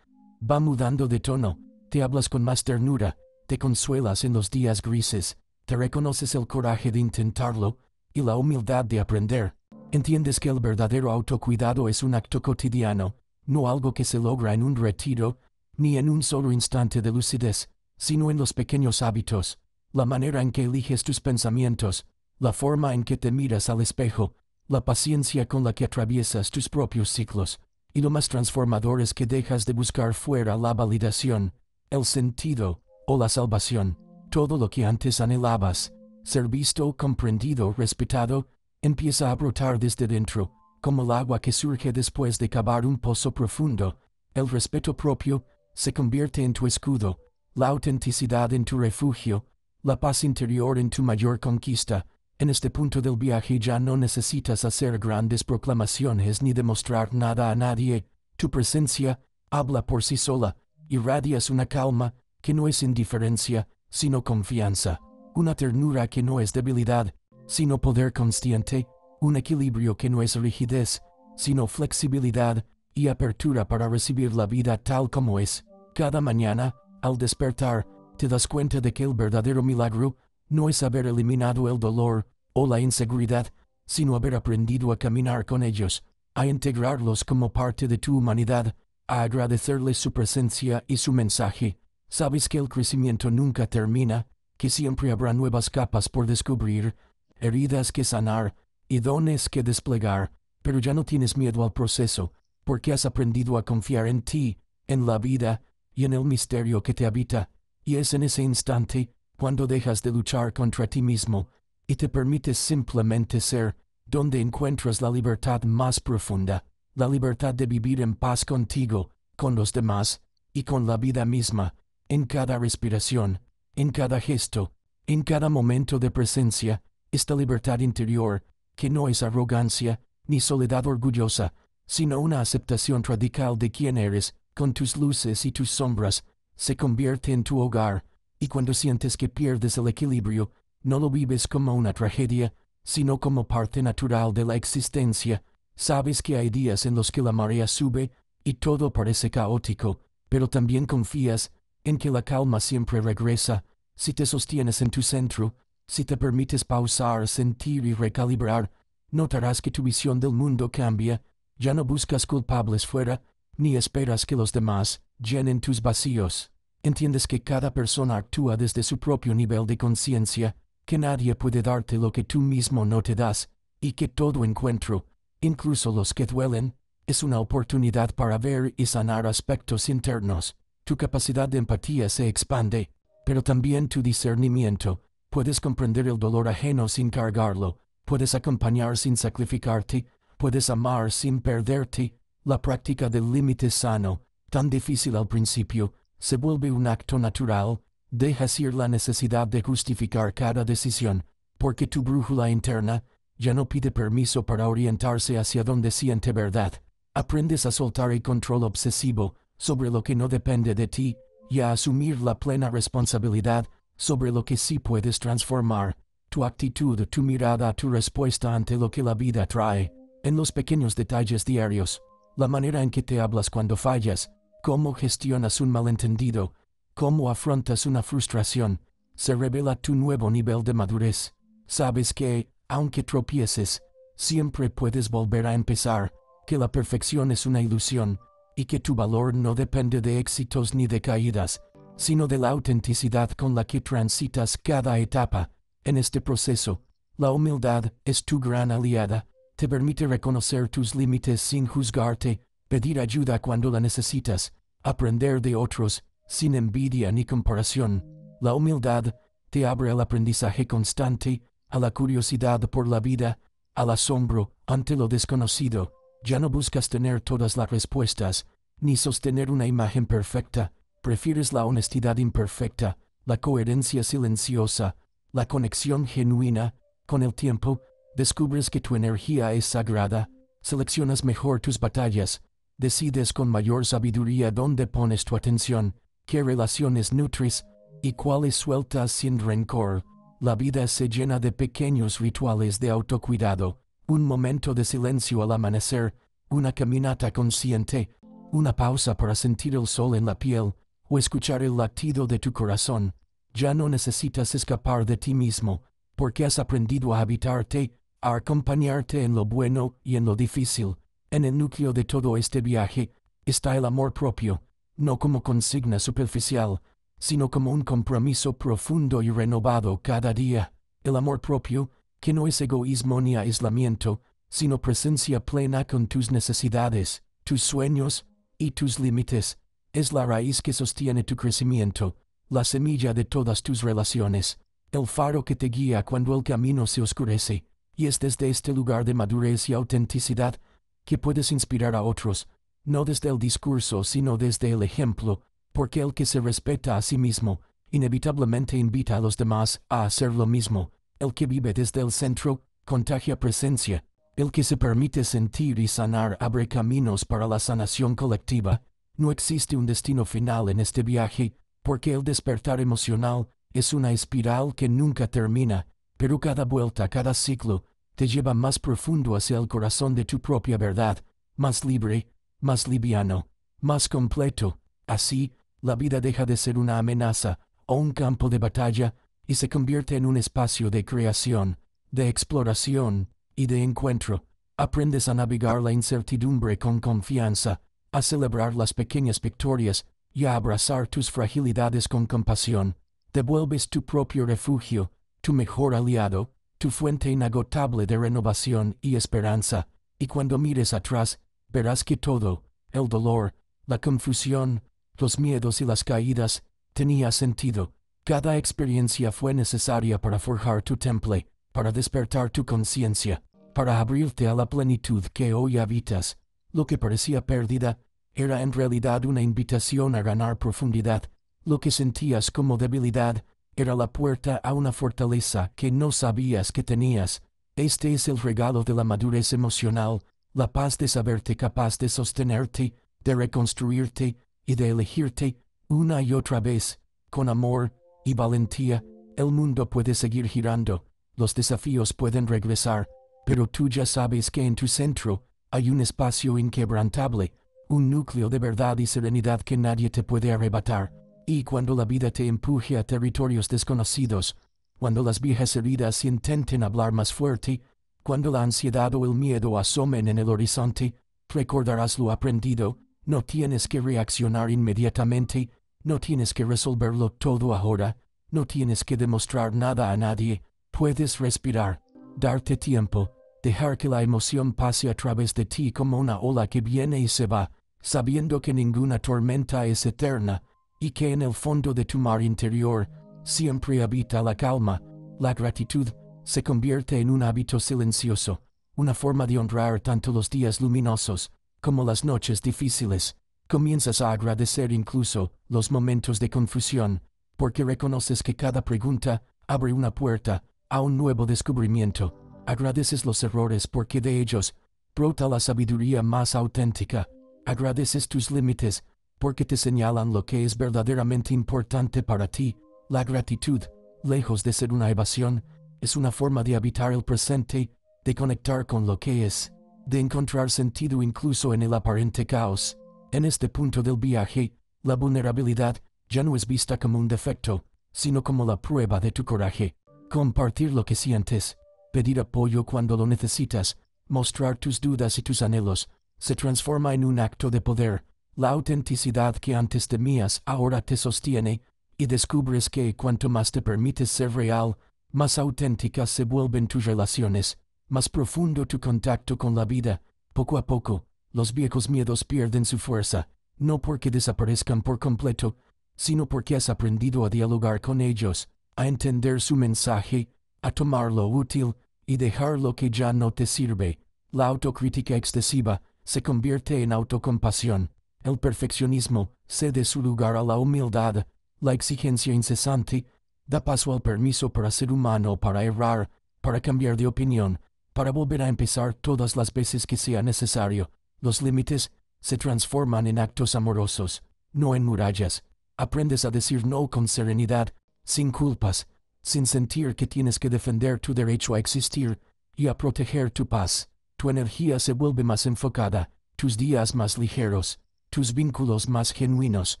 va mudando de tono. Te hablas con más ternura, te consuelas en los días grises, te reconoces el coraje de intentarlo y la humildad de aprender. Entiendes que el verdadero autocuidado es un acto cotidiano, no algo que se logra en un retiro, ni en un solo instante de lucidez, sino en los pequeños hábitos, la manera en que eliges tus pensamientos, la forma en que te miras al espejo, la paciencia con la que atraviesas tus propios ciclos, y lo más transformador es que dejas de buscar fuera la validación, el sentido o la salvación. Todo lo que antes anhelabas, ser visto, comprendido, respetado, empieza a brotar desde dentro, como el agua que surge después de cavar un pozo profundo. El respeto propio se convierte en tu escudo, la autenticidad en tu refugio, la paz interior en tu mayor conquista. En este punto del viaje ya no necesitas hacer grandes proclamaciones ni demostrar nada a nadie. Tu presencia habla por sí sola, irradias una calma que no es indiferencia, sino confianza, una ternura que no es debilidad, sino poder consciente, un equilibrio que no es rigidez, sino flexibilidad y apertura para recibir la vida tal como es. Cada mañana, al despertar, te das cuenta de que el verdadero milagro no es haber eliminado el dolor o la inseguridad, sino haber aprendido a caminar con ellos, a integrarlos como parte de tu humanidad, a agradecerles su presencia y su mensaje. Sabes que el crecimiento nunca termina, que siempre habrá nuevas capas por descubrir, heridas que sanar y dones que desplegar, pero ya no tienes miedo al proceso, porque has aprendido a confiar en ti, en la vida y en el misterio que te habita. Y es en ese instante, cuando dejas de luchar contra ti mismo y te permites simplemente ser, donde encuentras la libertad más profunda, la libertad de vivir en paz contigo, con los demás y con la vida misma, en cada respiración, en cada gesto, en cada momento de presencia. Esta libertad interior, que no es arrogancia, ni soledad orgullosa, sino una aceptación radical de quién eres, con tus luces y tus sombras, se convierte en tu hogar, y cuando sientes que pierdes el equilibrio, no lo vives como una tragedia, sino como parte natural de la existencia. Sabes que hay días en los que la marea sube, y todo parece caótico, pero también confías en que la calma siempre regresa, si te sostienes en tu centro, si te permites pausar, sentir y recalibrar, notarás que tu visión del mundo cambia, ya no buscas culpables fuera, ni esperas que los demás llenen tus vacíos. Entiendes que cada persona actúa desde su propio nivel de conciencia, que nadie puede darte lo que tú mismo no te das, y que todo encuentro, incluso los que duelen, es una oportunidad para ver y sanar aspectos internos. Tu capacidad de empatía se expande, pero también tu discernimiento. Puedes comprender el dolor ajeno sin cargarlo, puedes acompañar sin sacrificarte, puedes amar sin perderte. La práctica del límite sano, tan difícil al principio, se vuelve un acto natural. Dejas ir la necesidad de justificar cada decisión, porque tu brújula interna ya no pide permiso para orientarse hacia donde siente verdad. Aprendes a soltar el control obsesivo sobre lo que no depende de ti y a asumir la plena responsabilidad sobre lo que sí puedes transformar. Tu actitud, tu mirada, tu respuesta ante lo que la vida trae, en los pequeños detalles diarios, la manera en que te hablas cuando fallas, cómo gestionas un malentendido, cómo afrontas una frustración, se revela tu nuevo nivel de madurez. Sabes que, aunque tropieces, siempre puedes volver a empezar, que la perfección es una ilusión, y que tu valor no depende de éxitos ni de caídas, sino de la autenticidad con la que transitas cada etapa. En este proceso, la humildad es tu gran aliada, te permite reconocer tus límites sin juzgarte, pedir ayuda cuando la necesitas, aprender de otros, sin envidia ni comparación. La humildad te abre al aprendizaje constante, a la curiosidad por la vida, al asombro ante lo desconocido. Ya no buscas tener todas las respuestas, ni sostener una imagen perfecta. Prefieres la honestidad imperfecta, la coherencia silenciosa, la conexión genuina. Con el tiempo, descubres que tu energía es sagrada, seleccionas mejor tus batallas, decides con mayor sabiduría dónde pones tu atención, qué relaciones nutres y cuáles sueltas sin rencor. La vida se llena de pequeños rituales de autocuidado, un momento de silencio al amanecer, una caminata consciente, una pausa para sentir el sol en la piel, o escuchar el latido de tu corazón. Ya no necesitas escapar de ti mismo, porque has aprendido a habitarte, a acompañarte en lo bueno y en lo difícil. En el núcleo de todo este viaje está el amor propio, no como consigna superficial, sino como un compromiso profundo y renovado cada día. El amor propio, que no es egoísmo ni aislamiento, sino presencia plena con tus necesidades, tus sueños y tus límites, es la raíz que sostiene tu crecimiento, la semilla de todas tus relaciones, el faro que te guía cuando el camino se oscurece, y es desde este lugar de madurez y autenticidad que puedes inspirar a otros, no desde el discurso sino desde el ejemplo, porque el que se respeta a sí mismo, inevitablemente invita a los demás a hacer lo mismo. El que vive desde el centro, contagia presencia. El que se permite sentir y sanar abre caminos para la sanación colectiva. No existe un destino final en este viaje, porque el despertar emocional es una espiral que nunca termina, pero cada vuelta, cada ciclo, te lleva más profundo hacia el corazón de tu propia verdad, más libre, más liviano, más completo. Así, la vida deja de ser una amenaza o un campo de batalla y se convierte en un espacio de creación, de exploración y de encuentro. Aprendes a navegar la incertidumbre con confianza, a celebrar las pequeñas victorias y a abrazar tus fragilidades con compasión. Te vuelves tu propio refugio, tu mejor aliado, tu fuente inagotable de renovación y esperanza. Y cuando mires atrás, verás que todo, el dolor, la confusión, los miedos y las caídas, tenía sentido. Cada experiencia fue necesaria para forjar tu temple, para despertar tu conciencia, para abrirte a la plenitud que hoy habitas. Lo que parecía pérdida era en realidad una invitación a ganar profundidad. Lo que sentías como debilidad era la puerta a una fortaleza que no sabías que tenías. Este es el regalo de la madurez emocional, la paz de saberte capaz de sostenerte, de reconstruirte y de elegirte una y otra vez, con amor y valentía. El mundo puede seguir girando, los desafíos pueden regresar, pero tú ya sabes que en tu centro hay un espacio inquebrantable, un núcleo de verdad y serenidad que nadie te puede arrebatar. Y cuando la vida te empuje a territorios desconocidos, cuando las viejas heridas intenten hablar más fuerte, cuando la ansiedad o el miedo asomen en el horizonte, recordarás lo aprendido. No tienes que reaccionar inmediatamente, no tienes que resolverlo todo ahora, no tienes que demostrar nada a nadie, puedes respirar, darte tiempo, dejar que la emoción pase a través de ti como una ola que viene y se va, sabiendo que ninguna tormenta es eterna, y que en el fondo de tu mar interior siempre habita la calma. La gratitud se convierte en un hábito silencioso, una forma de honrar tanto los días luminosos como las noches difíciles. Comienzas a agradecer incluso los momentos de confusión, porque reconoces que cada pregunta abre una puerta a un nuevo descubrimiento. Agradeces los errores porque de ellos brota la sabiduría más auténtica. Agradeces tus límites porque te señalan lo que es verdaderamente importante para ti. La gratitud, lejos de ser una evasión, es una forma de habitar el presente, de conectar con lo que es, de encontrar sentido incluso en el aparente caos. En este punto del viaje, la vulnerabilidad ya no es vista como un defecto, sino como la prueba de tu coraje. Compartir lo que sientes, pedir apoyo cuando lo necesitas, mostrar tus dudas y tus anhelos, se transforma en un acto de poder. La autenticidad que antes temías ahora te sostiene, y descubres que cuanto más te permites ser real, más auténticas se vuelven tus relaciones, más profundo tu contacto con la vida. Poco a poco, los viejos miedos pierden su fuerza, no porque desaparezcan por completo, sino porque has aprendido a dialogar con ellos, a entender su mensaje, a tomar lo útil y dejar lo que ya no te sirve. La autocrítica excesiva se convierte en autocompasión. El perfeccionismo cede su lugar a la humildad. La exigencia incesante da paso al permiso para ser humano, para errar, para cambiar de opinión, para volver a empezar todas las veces que sea necesario. Los límites se transforman en actos amorosos, no en murallas. Aprendes a decir no con serenidad, sin culpas, sin sentir que tienes que defender tu derecho a existir y a proteger tu paz. Tu energía se vuelve más enfocada, tus días más ligeros, tus vínculos más genuinos.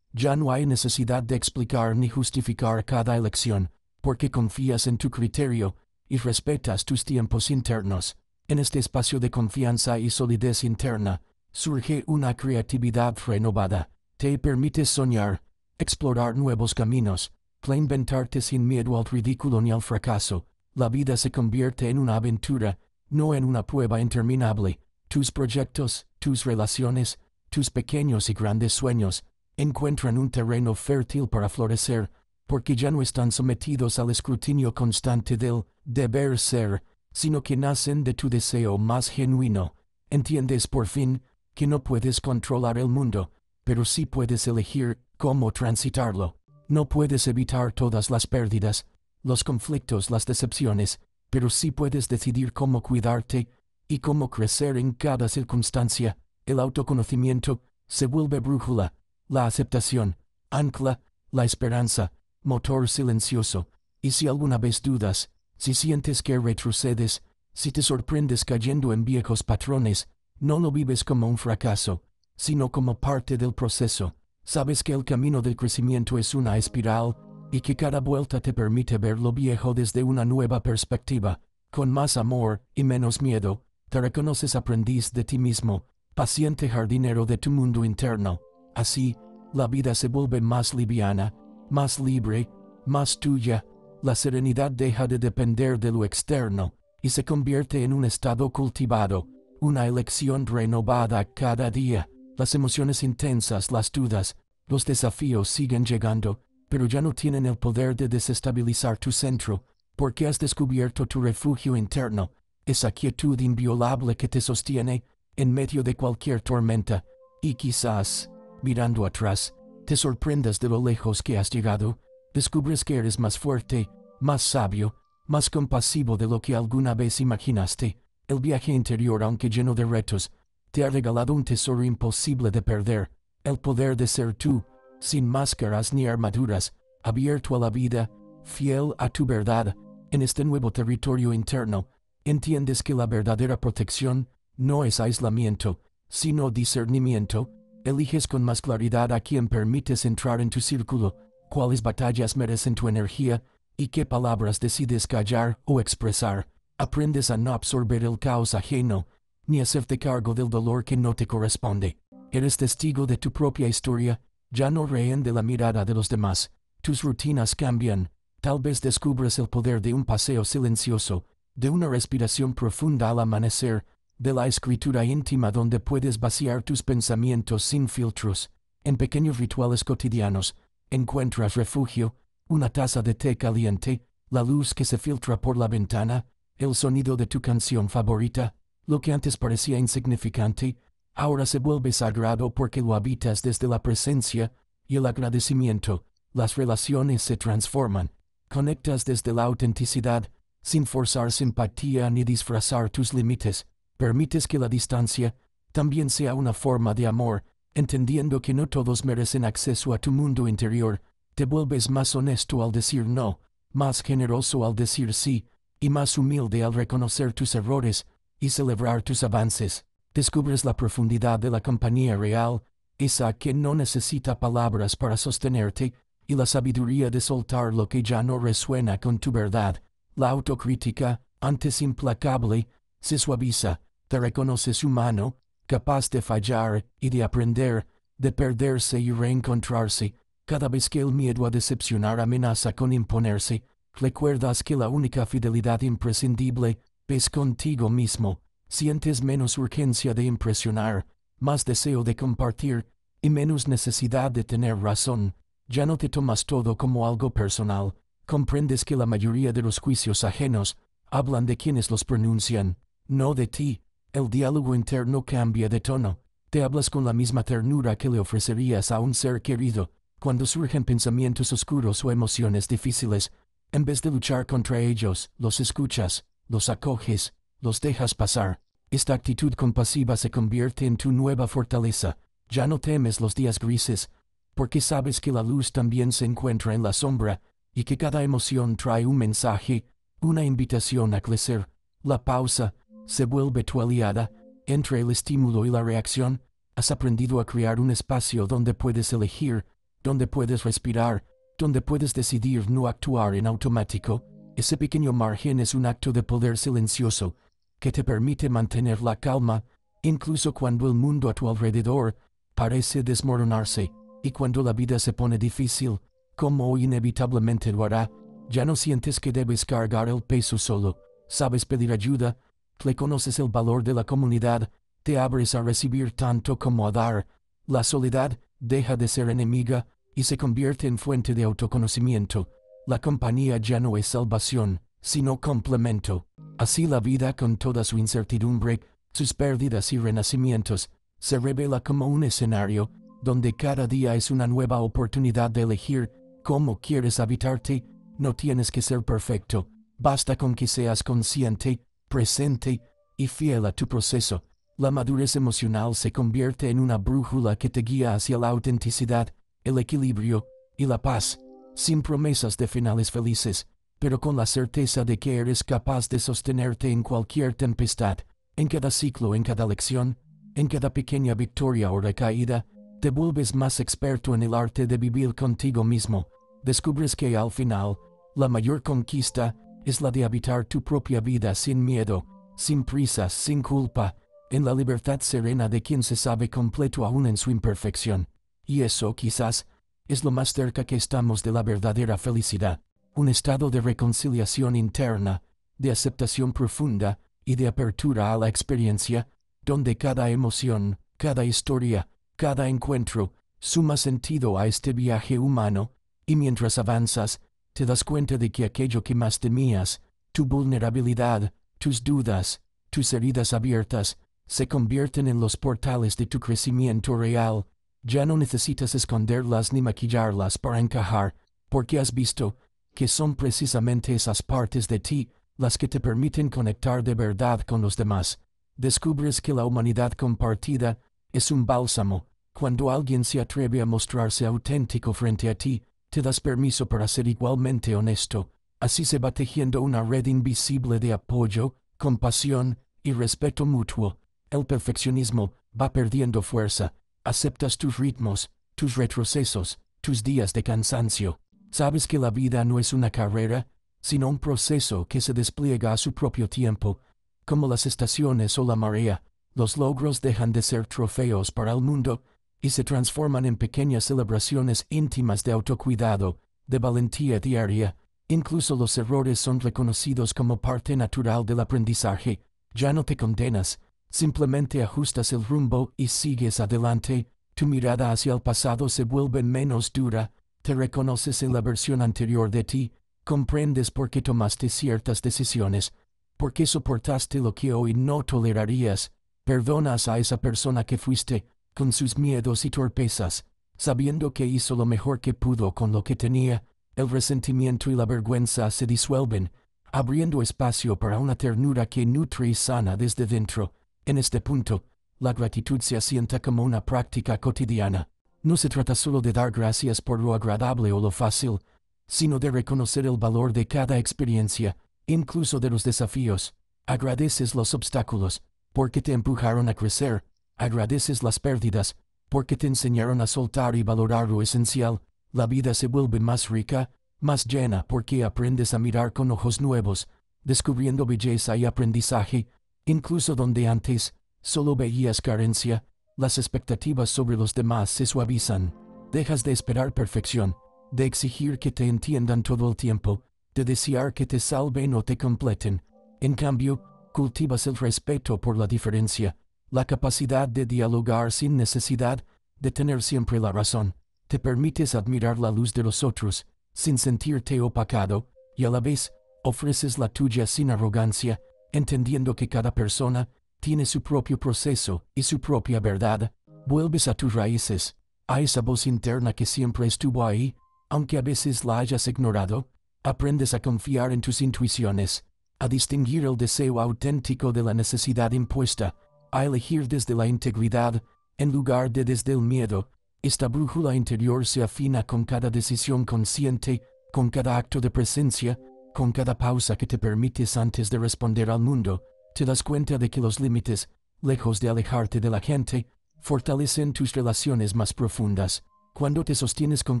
Ya no hay necesidad de explicar ni justificar cada elección, porque confías en tu criterio y respetas tus tiempos internos. En este espacio de confianza y solidez interna, surge una creatividad renovada. Te permites soñar, explorar nuevos caminos, reinventarte sin miedo al ridículo ni al fracaso. La vida se convierte en una aventura, no en una prueba interminable. Tus proyectos, tus relaciones, tus pequeños y grandes sueños encuentran un terreno fértil para florecer, porque ya no están sometidos al escrutinio constante del deber ser, sino que nacen de tu deseo más genuino. Entiendes por fin que no puedes controlar el mundo, pero sí puedes elegir cómo transitarlo. No puedes evitar todas las pérdidas, los conflictos, las decepciones, pero sí puedes decidir cómo cuidarte y cómo crecer en cada circunstancia. El autoconocimiento se vuelve brújula, la aceptación, ancla, la esperanza, motor silencioso. Y si alguna vez dudas, si sientes que retrocedes, si te sorprendes cayendo en viejos patrones, no lo vives como un fracaso, sino como parte del proceso. Sabes que el camino del crecimiento es una espiral y que cada vuelta te permite ver lo viejo desde una nueva perspectiva. Con más amor y menos miedo, te reconoces aprendiz de ti mismo, paciente jardinero de tu mundo interno. Así, la vida se vuelve más liviana, más libre, más tuya. La serenidad deja de depender de lo externo y se convierte en un estado cultivado, una elección renovada cada día. Las emociones intensas, las dudas, los desafíos siguen llegando, pero ya no tienen el poder de desestabilizar tu centro, porque has descubierto tu refugio interno, esa quietud inviolable que te sostiene en medio de cualquier tormenta. Y quizás, mirando atrás, te sorprendas de lo lejos que has llegado. Descubres que eres más fuerte, más sabio, más compasivo de lo que alguna vez imaginaste. El viaje interior, aunque lleno de retos, te ha regalado un tesoro imposible de perder, el poder de ser tú, sin máscaras ni armaduras, abierto a la vida, fiel a tu verdad. En este nuevo territorio interno, entiendes que la verdadera protección no es aislamiento, sino discernimiento. Eliges con más claridad a quién permites entrar en tu círculo, cuáles batallas merecen tu energía, y qué palabras decides callar o expresar. Aprendes a no absorber el caos ajeno, ni hacerte cargo del dolor que no te corresponde. Eres testigo de tu propia historia, ya no rehén de la mirada de los demás. Tus rutinas cambian. Tal vez descubres el poder de un paseo silencioso, de una respiración profunda al amanecer, de la escritura íntima donde puedes vaciar tus pensamientos sin filtros. En pequeños rituales cotidianos, encuentras refugio, una taza de té caliente, la luz que se filtra por la ventana, el sonido de tu canción favorita. Lo que antes parecía insignificante, ahora se vuelve sagrado porque lo habitas desde la presencia y el agradecimiento. Las relaciones se transforman. Conectas desde la autenticidad, sin forzar simpatía ni disfrazar tus límites. Permites que la distancia también sea una forma de amor, entendiendo que no todos merecen acceso a tu mundo interior. Te vuelves más honesto al decir no, más generoso al decir sí, y más humilde al reconocer tus errores y celebrar tus avances. Descubres la profundidad de la compañía real, esa que no necesita palabras para sostenerte, y la sabiduría de soltar lo que ya no resuena con tu verdad. La autocrítica, antes implacable, se suaviza. Te reconoces humano, capaz de fallar y de aprender, de perderse y reencontrarse. Cada vez que el miedo a decepcionar amenaza con imponerse, recuerdas que la única fidelidad imprescindible es contigo mismo. Sientes menos urgencia de impresionar, más deseo de compartir, y menos necesidad de tener razón. Ya no te tomas todo como algo personal. Comprendes que la mayoría de los juicios ajenos hablan de quienes los pronuncian, no de ti. El diálogo interno cambia de tono. Te hablas con la misma ternura que le ofrecerías a un ser querido. Cuando surgen pensamientos oscuros o emociones difíciles, en vez de luchar contra ellos, los escuchas, los acoges, los dejas pasar. Esta actitud compasiva se convierte en tu nueva fortaleza. Ya no temes los días grises, porque sabes que la luz también se encuentra en la sombra, y que cada emoción trae un mensaje, una invitación a crecer. La pausa se vuelve tu aliada. Entre el estímulo y la reacción, has aprendido a crear un espacio donde puedes elegir, donde puedes respirar, donde puedes decidir no actuar en automático. Ese pequeño margen es un acto de poder silencioso, que te permite mantener la calma, incluso cuando el mundo a tu alrededor parece desmoronarse, y cuando la vida se pone difícil, como inevitablemente lo hará. Ya no sientes que debes cargar el peso solo. Sabes pedir ayuda, reconoces el valor de la comunidad, te abres a recibir tanto como a dar. La soledad deja de ser enemiga y se convierte en fuente de autoconocimiento. La compañía ya no es salvación, sino complemento. Así la vida, con toda su incertidumbre, sus pérdidas y renacimientos, se revela como un escenario donde cada día es una nueva oportunidad de elegir cómo quieres habitarte. No tienes que ser perfecto, basta con que seas consciente, presente y fiel a tu proceso. La madurez emocional se convierte en una brújula que te guía hacia la autenticidad, el equilibrio y la paz, sin promesas de finales felices, pero con la certeza de que eres capaz de sostenerte en cualquier tempestad. En cada ciclo, en cada lección, en cada pequeña victoria o recaída, te vuelves más experto en el arte de vivir contigo mismo. Descubres que al final, la mayor conquista es la de habitar tu propia vida sin miedo, sin prisas, sin culpa, en la libertad serena de quien se sabe completo aún en su imperfección. Y eso, quizás, es lo más cerca que estamos de la verdadera felicidad. Un estado de reconciliación interna, de aceptación profunda y de apertura a la experiencia, donde cada emoción, cada historia, cada encuentro, suma sentido a este viaje humano, y mientras avanzas, te das cuenta de que aquello que más temías, tu vulnerabilidad, tus dudas, tus heridas abiertas, se convierten en los portales de tu crecimiento real. Ya no necesitas esconderlas ni maquillarlas para encajar, porque has visto que son precisamente esas partes de ti las que te permiten conectar de verdad con los demás. Descubres que la humanidad compartida es un bálsamo. Cuando alguien se atreve a mostrarse auténtico frente a ti, te das permiso para ser igualmente honesto. Así se va tejiendo una red invisible de apoyo, compasión y respeto mutuo. El perfeccionismo va perdiendo fuerza. Aceptas tus ritmos, tus retrocesos, tus días de cansancio. Sabes que la vida no es una carrera, sino un proceso que se despliega a su propio tiempo. Como las estaciones o la marea, los logros dejan de ser trofeos para el mundo y se transforman en pequeñas celebraciones íntimas de autocuidado, de valentía diaria. Incluso los errores son reconocidos como parte natural del aprendizaje. Ya no te condenas, simplemente ajustas el rumbo y sigues adelante. Tu mirada hacia el pasado se vuelve menos dura, te reconoces en la versión anterior de ti, comprendes por qué tomaste ciertas decisiones, por qué soportaste lo que hoy no tolerarías, perdonas a esa persona que fuiste, con sus miedos y torpezas, sabiendo que hizo lo mejor que pudo con lo que tenía. El resentimiento y la vergüenza se disuelven, abriendo espacio para una ternura que nutre y sana desde dentro. En este punto, la gratitud se asienta como una práctica cotidiana. No se trata solo de dar gracias por lo agradable o lo fácil, sino de reconocer el valor de cada experiencia, incluso de los desafíos. Agradeces los obstáculos, porque te empujaron a crecer. Agradeces las pérdidas, porque te enseñaron a soltar y valorar lo esencial. La vida se vuelve más rica, más llena porque aprendes a mirar con ojos nuevos, descubriendo belleza y aprendizaje, incluso donde antes solo veías carencia. Las expectativas sobre los demás se suavizan. Dejas de esperar perfección, de exigir que te entiendan todo el tiempo, de desear que te salven o te completen. En cambio, cultivas el respeto por la diferencia, la capacidad de dialogar sin necesidad de tener siempre la razón. Te permites admirar la luz de los otros, sin sentirte opacado, y a la vez, ofreces la tuya sin arrogancia, entendiendo que cada persona tiene su propio proceso y su propia verdad. Vuelves a tus raíces, a esa voz interna que siempre estuvo ahí, aunque a veces la hayas ignorado. Aprendes a confiar en tus intuiciones, a distinguir el deseo auténtico de la necesidad impuesta, a elegir desde la integridad, en lugar de desde el miedo. Esta brújula interior se afina con cada decisión consciente, con cada acto de presencia, con cada pausa que te permites antes de responder al mundo. Te das cuenta de que los límites, lejos de alejarte de la gente, fortalecen tus relaciones más profundas. Cuando te sostienes con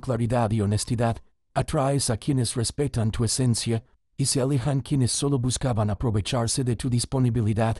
claridad y honestidad, atraes a quienes respetan tu esencia y se alejan quienes solo buscaban aprovecharse de tu disponibilidad.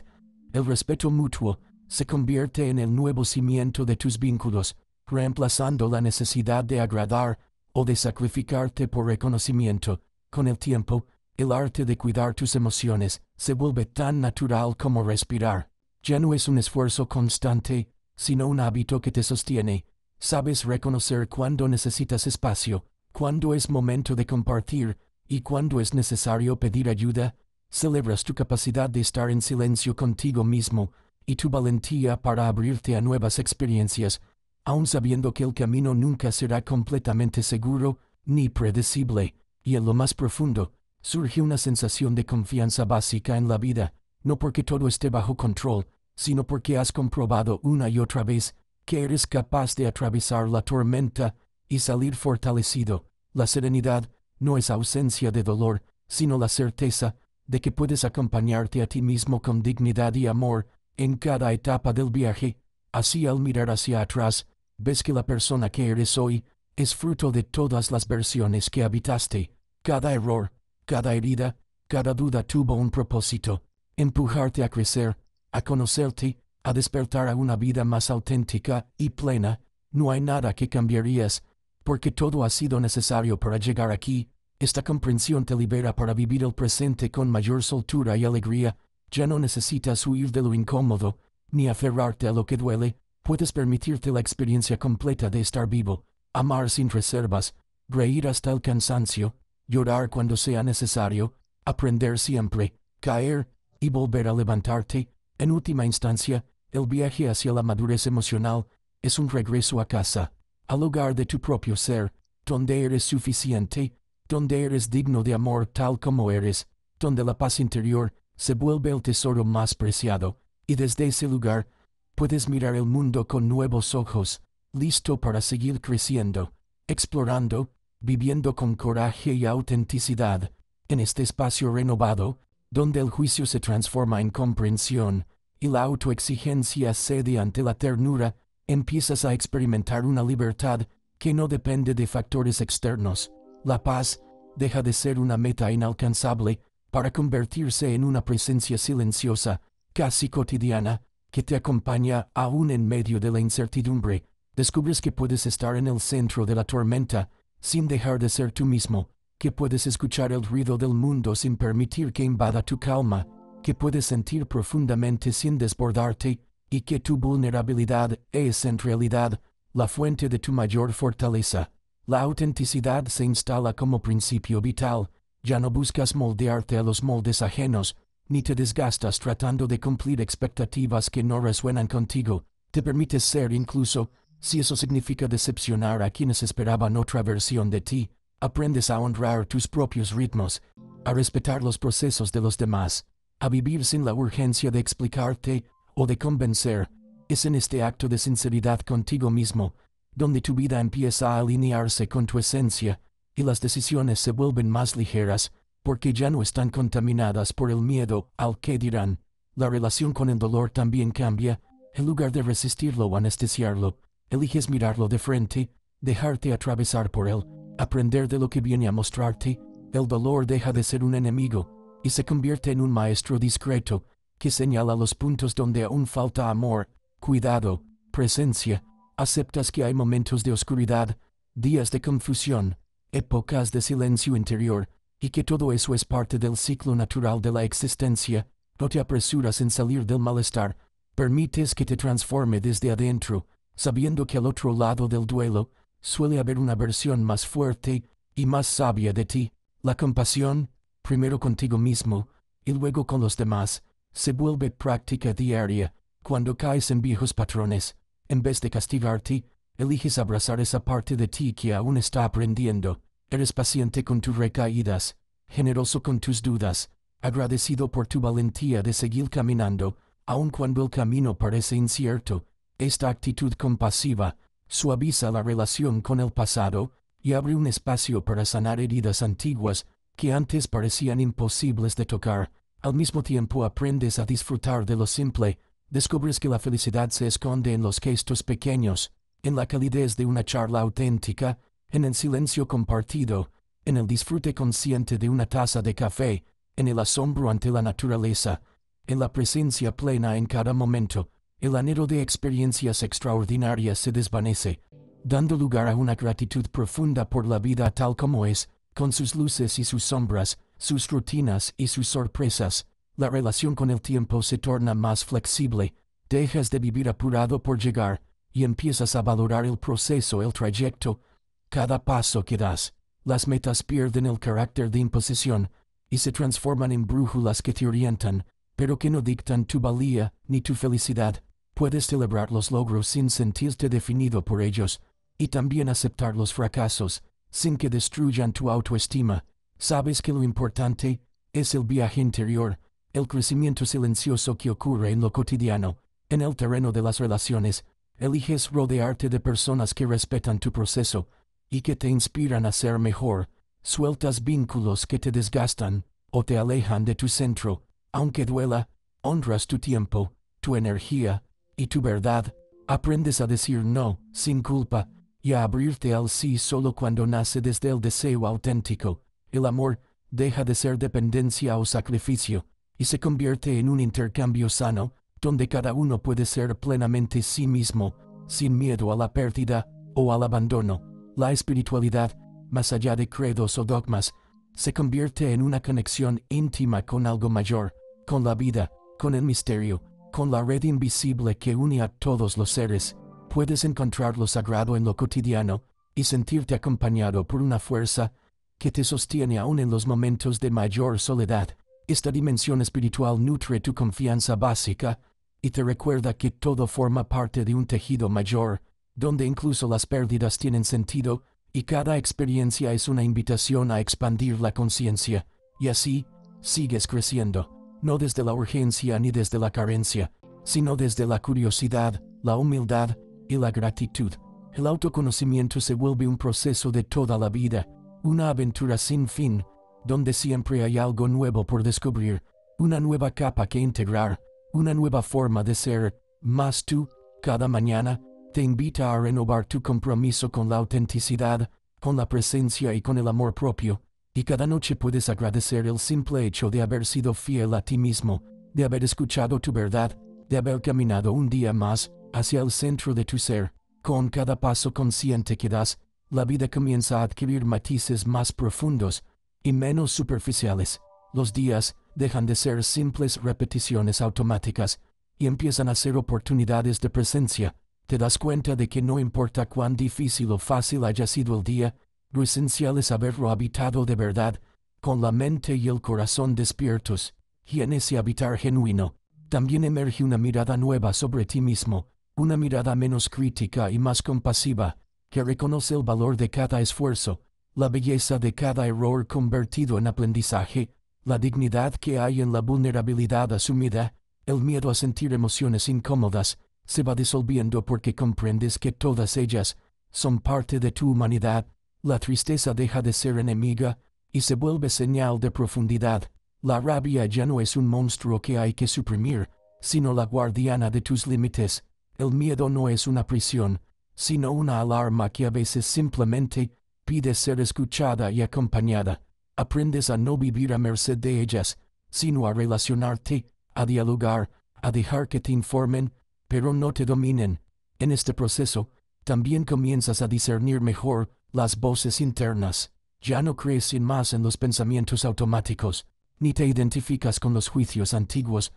El respeto mutuo se convierte en el nuevo cimiento de tus vínculos, reemplazando la necesidad de agradar o de sacrificarte por reconocimiento. Con el tiempo, el arte de cuidar tus emociones se vuelve tan natural como respirar. Ya no es un esfuerzo constante, sino un hábito que te sostiene. Sabes reconocer cuándo necesitas espacio, cuándo es momento de compartir y cuándo es necesario pedir ayuda. Celebras tu capacidad de estar en silencio contigo mismo y tu valentía para abrirte a nuevas experiencias, aun sabiendo que el camino nunca será completamente seguro ni predecible. Y en lo más profundo, surge una sensación de confianza básica en la vida, no porque todo esté bajo control, sino porque has comprobado una y otra vez que eres capaz de atravesar la tormenta y salir fortalecido. La serenidad no es ausencia de dolor, sino la certeza de que puedes acompañarte a ti mismo con dignidad y amor en cada etapa del viaje. Así, al mirar hacia atrás, ves que la persona que eres hoy es fruto de todas las versiones que habitaste. Cada error, cada herida, cada duda tuvo un propósito: empujarte a crecer, a conocerte, a despertar a una vida más auténtica y plena. No hay nada que cambiarías, porque todo ha sido necesario para llegar aquí. Esta comprensión te libera para vivir el presente con mayor soltura y alegría. Ya no necesitas huir de lo incómodo, ni aferrarte a lo que duele. Puedes permitirte la experiencia completa de estar vivo, amar sin reservas, reír hasta el cansancio, llorar cuando sea necesario, aprender siempre, caer y volver a levantarte. En última instancia, el viaje hacia la madurez emocional es un regreso a casa, al hogar de tu propio ser, donde eres suficiente, donde eres digno de amor tal como eres, donde la paz interior se vuelve el tesoro más preciado, y desde ese lugar puedes mirar el mundo con nuevos ojos, listo para seguir creciendo, explorando, viviendo con coraje y autenticidad, en este espacio renovado, donde el juicio se transforma en comprensión, y la autoexigencia cede ante la ternura. Empiezas a experimentar una libertad que no depende de factores externos. La paz deja de ser una meta inalcanzable para convertirse en una presencia silenciosa, casi cotidiana, que te acompaña aún en medio de la incertidumbre. Descubres que puedes estar en el centro de la tormenta sin dejar de ser tú mismo, que puedes escuchar el ruido del mundo sin permitir que invada tu calma, que puedes sentir profundamente sin desbordarte, y que tu vulnerabilidad es en realidad la fuente de tu mayor fortaleza. La autenticidad se instala como principio vital. Ya no buscas moldearte a los moldes ajenos, ni te desgastas tratando de cumplir expectativas que no resuenan contigo. Te permites ser incluso, si eso significa decepcionar a quienes esperaban otra versión de ti. Aprendes a honrar tus propios ritmos, a respetar los procesos de los demás, a vivir sin la urgencia de explicarte o de convencer. Es en este acto de sinceridad contigo mismo, donde tu vida empieza a alinearse con tu esencia, y las decisiones se vuelven más ligeras, porque ya no están contaminadas por el miedo al que dirán. La relación con el dolor también cambia. En lugar de resistirlo o anestesiarlo, eliges mirarlo de frente, dejarte atravesar por él, aprender de lo que viene a mostrarte. El dolor deja de ser un enemigo, y se convierte en un maestro discreto, que señala los puntos donde aún falta amor, cuidado, presencia. Aceptas que hay momentos de oscuridad, días de confusión, épocas de silencio interior, y que todo eso es parte del ciclo natural de la existencia. No te apresuras en salir del malestar, permites que te transforme desde adentro, sabiendo que al otro lado del duelo suele haber una versión más fuerte y más sabia de ti. La compasión, primero contigo mismo, y luego con los demás, se vuelve práctica diaria. Cuando caes en viejos patrones, en vez de castigarte, eliges abrazar esa parte de ti que aún está aprendiendo. Eres paciente con tus recaídas, generoso con tus dudas, agradecido por tu valentía de seguir caminando, aun cuando el camino parece incierto. Esta actitud compasiva suaviza la relación con el pasado y abre un espacio para sanar heridas antiguas que antes parecían imposibles de tocar. Al mismo tiempo aprendes a disfrutar de lo simple. Descubres que la felicidad se esconde en los gestos pequeños, en la calidez de una charla auténtica, en el silencio compartido, en el disfrute consciente de una taza de café, en el asombro ante la naturaleza, en la presencia plena en cada momento. El anhelo de experiencias extraordinarias se desvanece, dando lugar a una gratitud profunda por la vida tal como es, con sus luces y sus sombras, sus rutinas y sus sorpresas. La relación con el tiempo se torna más flexible, dejas de vivir apurado por llegar, y empiezas a valorar el proceso, el trayecto, cada paso que das. Las metas pierden el carácter de imposición, y se transforman en brújulas que te orientan, pero que no dictan tu valía ni tu felicidad. Puedes celebrar los logros sin sentirte definido por ellos, y también aceptar los fracasos, sin que destruyan tu autoestima. Sabes que lo importante es el viaje interior, el crecimiento silencioso que ocurre en lo cotidiano. En el terreno de las relaciones, eliges rodearte de personas que respetan tu proceso y que te inspiran a ser mejor. Sueltas vínculos que te desgastan o te alejan de tu centro. Aunque duela, honras tu tiempo, tu energía y tu verdad. Aprendes a decir no, sin culpa, y a abrirte al sí solo cuando nace desde el deseo auténtico. El amor deja de ser dependencia o sacrificio, y se convierte en un intercambio sano, donde cada uno puede ser plenamente sí mismo, sin miedo a la pérdida o al abandono. La espiritualidad, más allá de credos o dogmas, se convierte en una conexión íntima con algo mayor, con la vida, con el misterio, con la red invisible que une a todos los seres. Puedes encontrar lo sagrado en lo cotidiano y sentirte acompañado por una fuerza que te sostiene aún en los momentos de mayor soledad. Esta dimensión espiritual nutre tu confianza básica y te recuerda que todo forma parte de un tejido mayor, donde incluso las pérdidas tienen sentido y cada experiencia es una invitación a expandir la conciencia, y así, sigues creciendo, no desde la urgencia ni desde la carencia, sino desde la curiosidad, la humildad y la gratitud. El autoconocimiento se vuelve un proceso de toda la vida, una aventura sin fin, donde siempre hay algo nuevo por descubrir, una nueva capa que integrar, una nueva forma de ser, más tú, cada mañana, te invita a renovar tu compromiso con la autenticidad, con la presencia y con el amor propio, y cada noche puedes agradecer el simple hecho de haber sido fiel a ti mismo, de haber escuchado tu verdad, de haber caminado un día más hacia el centro de tu ser. Con cada paso consciente que das, la vida comienza a adquirir matices más profundos y menos superficiales. Los días dejan de ser simples repeticiones automáticas y empiezan a ser oportunidades de presencia. Te das cuenta de que no importa cuán difícil o fácil haya sido el día, lo esencial es haberlo habitado de verdad, con la mente y el corazón despiertos, y en ese habitar genuino, también emerge una mirada nueva sobre ti mismo, una mirada menos crítica y más compasiva, que reconoce el valor de cada esfuerzo, la belleza de cada error convertido en aprendizaje, la dignidad que hay en la vulnerabilidad asumida, el miedo a sentir emociones incómodas, se va disolviendo porque comprendes que todas ellas son parte de tu humanidad, la tristeza deja de ser enemiga y se vuelve señal de profundidad, la rabia ya no es un monstruo que hay que suprimir, sino la guardiana de tus límites, el miedo no es una prisión, sino una alarma que a veces simplemente pide ser escuchada y acompañada. Aprendes a no vivir a merced de ellas, sino a relacionarte, a dialogar, a dejar que te informen, pero no te dominen. En este proceso, también comienzas a discernir mejor las voces internas. Ya no crees sin más en los pensamientos automáticos, ni te identificas con los juicios antiguos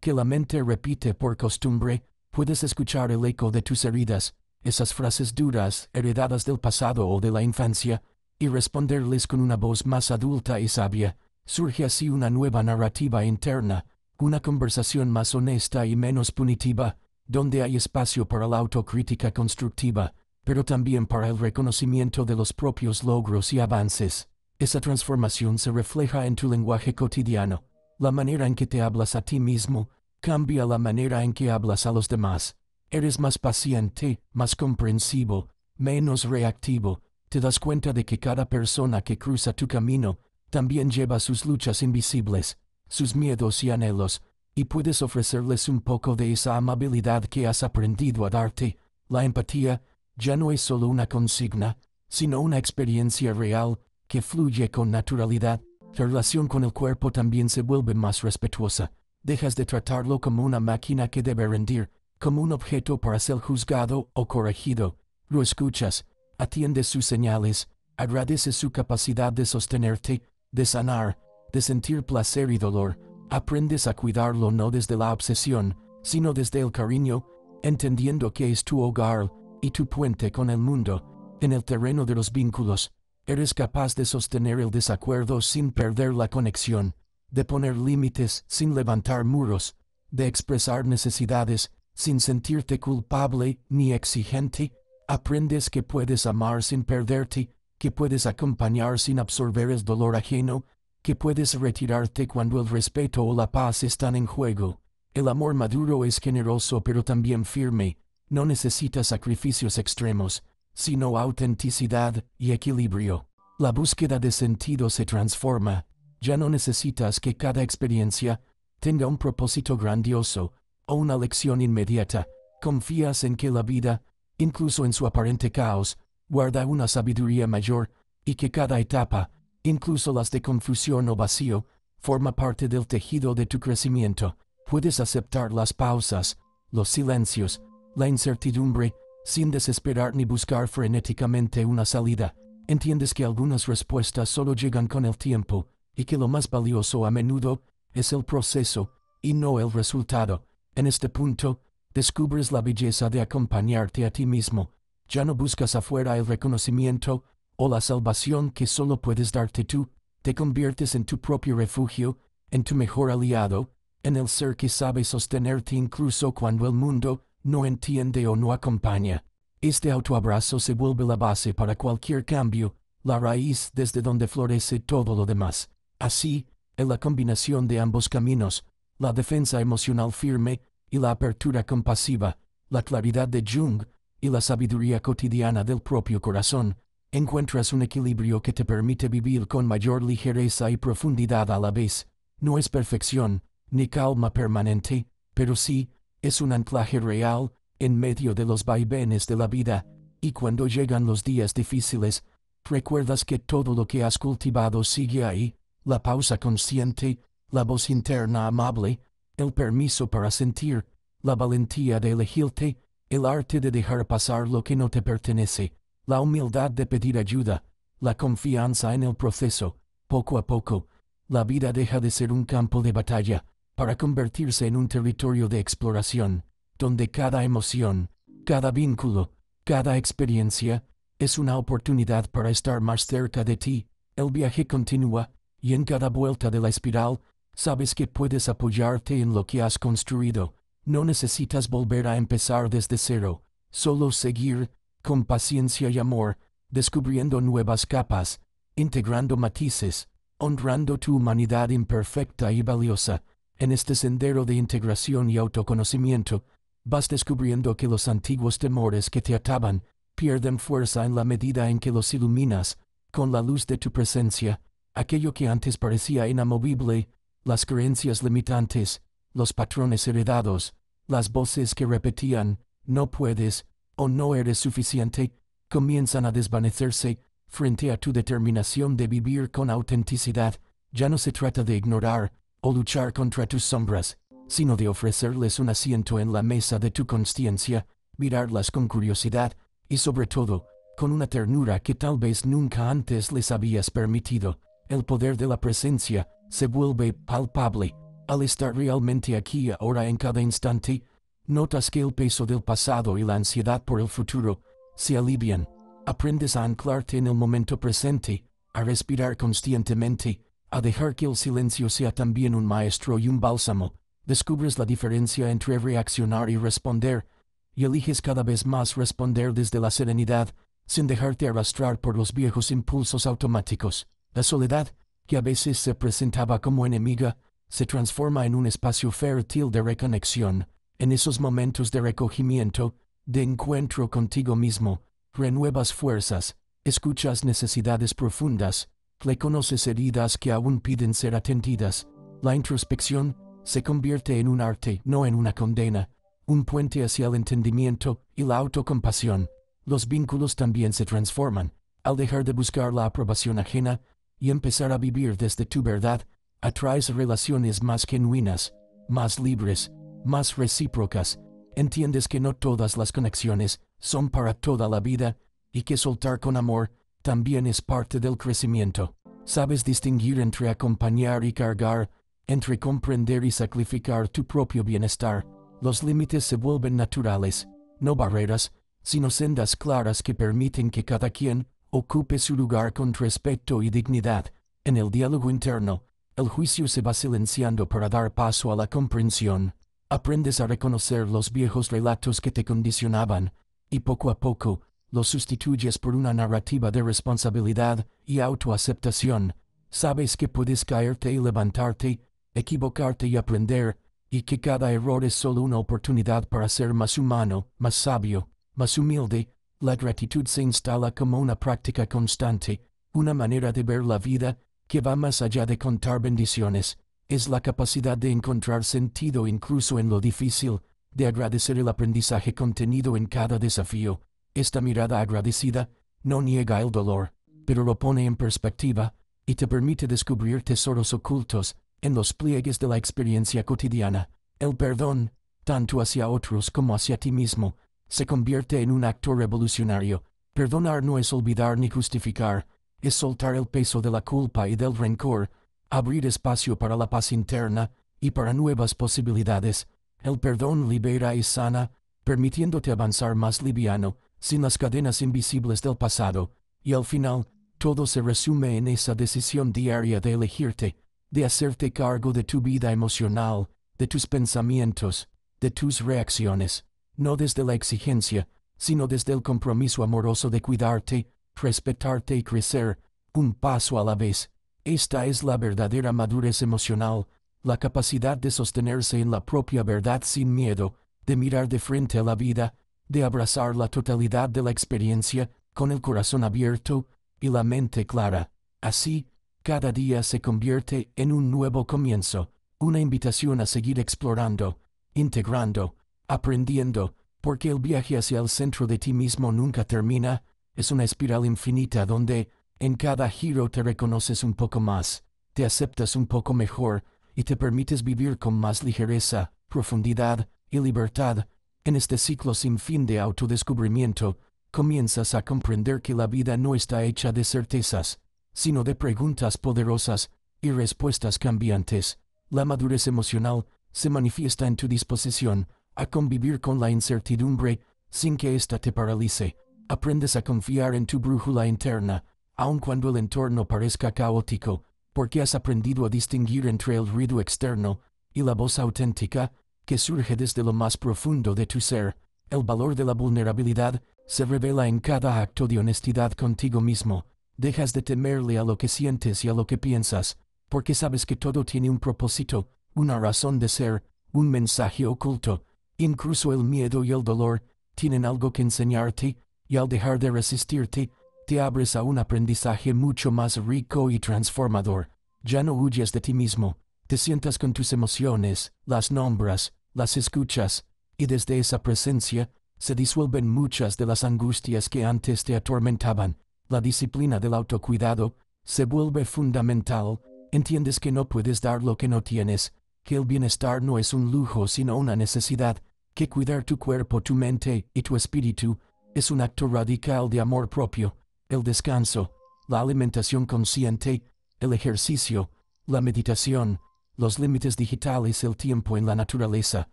que la mente repite por costumbre. Puedes escuchar el eco de tus heridas, esas frases duras heredadas del pasado o de la infancia, y responderles con una voz más adulta y sabia. Surge así una nueva narrativa interna, una conversación más honesta y menos punitiva, donde hay espacio para la autocrítica constructiva, pero también para el reconocimiento de los propios logros y avances. Esa transformación se refleja en tu lenguaje cotidiano. La manera en que te hablas a ti mismo cambia la manera en que hablas a los demás. Eres más paciente, más comprensivo, menos reactivo. Te das cuenta de que cada persona que cruza tu camino también lleva sus luchas invisibles, sus miedos y anhelos, y puedes ofrecerles un poco de esa amabilidad que has aprendido a darte. La empatía ya no es solo una consigna, sino una experiencia real que fluye con naturalidad. La relación con el cuerpo también se vuelve más respetuosa. Dejas de tratarlo como una máquina que debe rendir, como un objeto para ser juzgado o corregido. Lo escuchas, atiendes sus señales, agradeces su capacidad de sostenerte, de sanar, de sentir placer y dolor. Aprendes a cuidarlo no desde la obsesión, sino desde el cariño, entendiendo que es tu hogar y tu puente con el mundo. En el terreno de los vínculos, eres capaz de sostener el desacuerdo sin perder la conexión, de poner límites sin levantar muros, de expresar necesidades sin sentirte culpable ni exigente. Aprendes que puedes amar sin perderte, que puedes acompañar sin absorber el dolor ajeno, que puedes retirarte cuando el respeto o la paz están en juego. El amor maduro es generoso pero también firme, no necesita sacrificios extremos, sino autenticidad y equilibrio. La búsqueda de sentido se transforma. Ya no necesitas que cada experiencia tenga un propósito grandioso o una lección inmediata. Confías en que la vida, incluso en su aparente caos, guarda una sabiduría mayor, y que cada etapa, incluso las de confusión o vacío, forma parte del tejido de tu crecimiento. Puedes aceptar las pausas, los silencios, la incertidumbre, sin desesperar ni buscar frenéticamente una salida. Entiendes que algunas respuestas solo llegan con el tiempo, y que lo más valioso a menudo es el proceso, y no el resultado. En este punto, descubres la belleza de acompañarte a ti mismo. Ya no buscas afuera el reconocimiento o la salvación que solo puedes darte tú. Te conviertes en tu propio refugio, en tu mejor aliado, en el ser que sabe sostenerte incluso cuando el mundo no entiende o no acompaña. Este autoabrazo se vuelve la base para cualquier cambio, la raíz desde donde florece todo lo demás. Así, en la combinación de ambos caminos, la defensa emocional firme y la apertura compasiva, la claridad de Jung y la sabiduría cotidiana del propio corazón, encuentras un equilibrio que te permite vivir con mayor ligereza y profundidad a la vez. No es perfección, ni calma permanente, pero sí, es un anclaje real en medio de los vaivenes de la vida, y cuando llegan los días difíciles, recuerdas que todo lo que has cultivado sigue ahí, la pausa consciente, la voz interna amable, el permiso para sentir, la valentía de elegirte, el arte de dejar pasar lo que no te pertenece, la humildad de pedir ayuda, la confianza en el proceso. Poco a poco, la vida deja de ser un campo de batalla, para convertirse en un territorio de exploración, donde cada emoción, cada vínculo, cada experiencia, es una oportunidad para estar más cerca de ti. El viaje continúa, y en cada vuelta de la espiral, sabes que puedes apoyarte en lo que has construido. No necesitas volver a empezar desde cero, solo seguir, con paciencia y amor, descubriendo nuevas capas, integrando matices, honrando tu humanidad imperfecta y valiosa. En este sendero de integración y autoconocimiento, vas descubriendo que los antiguos temores que te ataban pierden fuerza en la medida en que los iluminas, con la luz de tu presencia. Aquello que antes parecía inamovible, las creencias limitantes, los patrones heredados, las voces que repetían, no puedes, o no eres suficiente, comienzan a desvanecerse frente a tu determinación de vivir con autenticidad. Ya no se trata de ignorar o luchar contra tus sombras, sino de ofrecerles un asiento en la mesa de tu consciencia, mirarlas con curiosidad, y sobre todo, con una ternura que tal vez nunca antes les habías permitido. El poder de la presencia se vuelve palpable. Al estar realmente aquí y ahora en cada instante, notas que el peso del pasado y la ansiedad por el futuro se alivian. Aprendes a anclarte en el momento presente, a respirar conscientemente, a dejar que el silencio sea también un maestro y un bálsamo. Descubres la diferencia entre reaccionar y responder, y eliges cada vez más responder desde la serenidad, sin dejarte arrastrar por los viejos impulsos automáticos. La soledad, que a veces se presentaba como enemiga, se transforma en un espacio fértil de reconexión. En esos momentos de recogimiento, de encuentro contigo mismo, renuevas fuerzas, escuchas necesidades profundas, reconoces heridas que aún piden ser atendidas. La introspección se convierte en un arte, no en una condena, un puente hacia el entendimiento y la autocompasión. Los vínculos también se transforman. Al dejar de buscar la aprobación ajena y empezar a vivir desde tu verdad, atraes relaciones más genuinas, más libres, más recíprocas. Entiendes que no todas las conexiones son para toda la vida y que soltar con amor también es parte del crecimiento. Sabes distinguir entre acompañar y cargar, entre comprender y sacrificar tu propio bienestar. Los límites se vuelven naturales, no barreras, sino sendas claras que permiten que cada quien ocupe su lugar con respeto y dignidad. En el diálogo interno, el juicio se va silenciando para dar paso a la comprensión. Aprendes a reconocer los viejos relatos que te condicionaban, y poco a poco, los sustituyes por una narrativa de responsabilidad y autoaceptación. Sabes que puedes caerte y levantarte, equivocarte y aprender, y que cada error es solo una oportunidad para ser más humano, más sabio, más humilde. La gratitud se instala como una práctica constante, una manera de ver la vida que va más allá de contar bendiciones. Es la capacidad de encontrar sentido incluso en lo difícil, de agradecer el aprendizaje contenido en cada desafío. Esta mirada agradecida no niega el dolor, pero lo pone en perspectiva y te permite descubrir tesoros ocultos en los pliegues de la experiencia cotidiana. El perdón, tanto hacia otros como hacia ti mismo, se convierte en un acto revolucionario. Perdonar no es olvidar ni justificar, es soltar el peso de la culpa y del rencor, abrir espacio para la paz interna y para nuevas posibilidades. El perdón libera y sana, permitiéndote avanzar más liviano, sin las cadenas invisibles del pasado, y al final, todo se resume en esa decisión diaria de elegirte, de hacerte cargo de tu vida emocional, de tus pensamientos, de tus reacciones, no desde la exigencia, sino desde el compromiso amoroso de cuidarte, respetarte y crecer, un paso a la vez. Esta es la verdadera madurez emocional, la capacidad de sostenerse en la propia verdad sin miedo, de mirar de frente a la vida, de abrazar la totalidad de la experiencia, con el corazón abierto y la mente clara. Así, cada día se convierte en un nuevo comienzo, una invitación a seguir explorando, integrando, aprendiendo, porque el viaje hacia el centro de ti mismo nunca termina, es una espiral infinita donde, en cada giro te reconoces un poco más, te aceptas un poco mejor y te permites vivir con más ligereza, profundidad y libertad. En este ciclo sin fin de autodescubrimiento, comienzas a comprender que la vida no está hecha de certezas, sino de preguntas poderosas y respuestas cambiantes. La madurez emocional se manifiesta en tu disposición a convivir con la incertidumbre sin que ésta te paralice. Aprendes a confiar en tu brújula interna, aun cuando el entorno parezca caótico, porque has aprendido a distinguir entre el ruido externo y la voz auténtica que surge desde lo más profundo de tu ser. El valor de la vulnerabilidad se revela en cada acto de honestidad contigo mismo. Dejas de temerle a lo que sientes y a lo que piensas, porque sabes que todo tiene un propósito, una razón de ser, un mensaje oculto. Incluso el miedo y el dolor tienen algo que enseñarte, y al dejar de resistirte, te abres a un aprendizaje mucho más rico y transformador. Ya no huyes de ti mismo, te sientas con tus emociones, las nombras, las escuchas, y desde esa presencia se disuelven muchas de las angustias que antes te atormentaban. La disciplina del autocuidado se vuelve fundamental. Entiendes que no puedes dar lo que no tienes, que el bienestar no es un lujo sino una necesidad, que cuidar tu cuerpo, tu mente y tu espíritu es un acto radical de amor propio. El descanso, la alimentación consciente, el ejercicio, la meditación, los límites digitales, el tiempo en la naturaleza,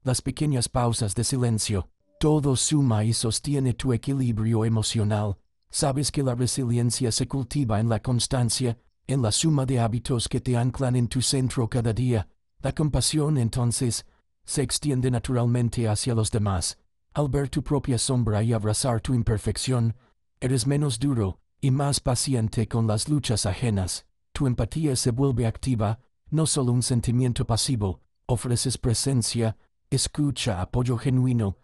las pequeñas pausas de silencio, todo suma y sostiene tu equilibrio emocional. Sabes que la resiliencia se cultiva en la constancia, en la suma de hábitos que te anclan en tu centro cada día. La compasión, entonces, se extiende naturalmente hacia los demás. Al ver tu propia sombra y abrazar tu imperfección, eres menos duro y más paciente con las luchas ajenas. Tu empatía se vuelve activa, no solo un sentimiento pasivo. Ofreces presencia, escucha, apoyo genuino,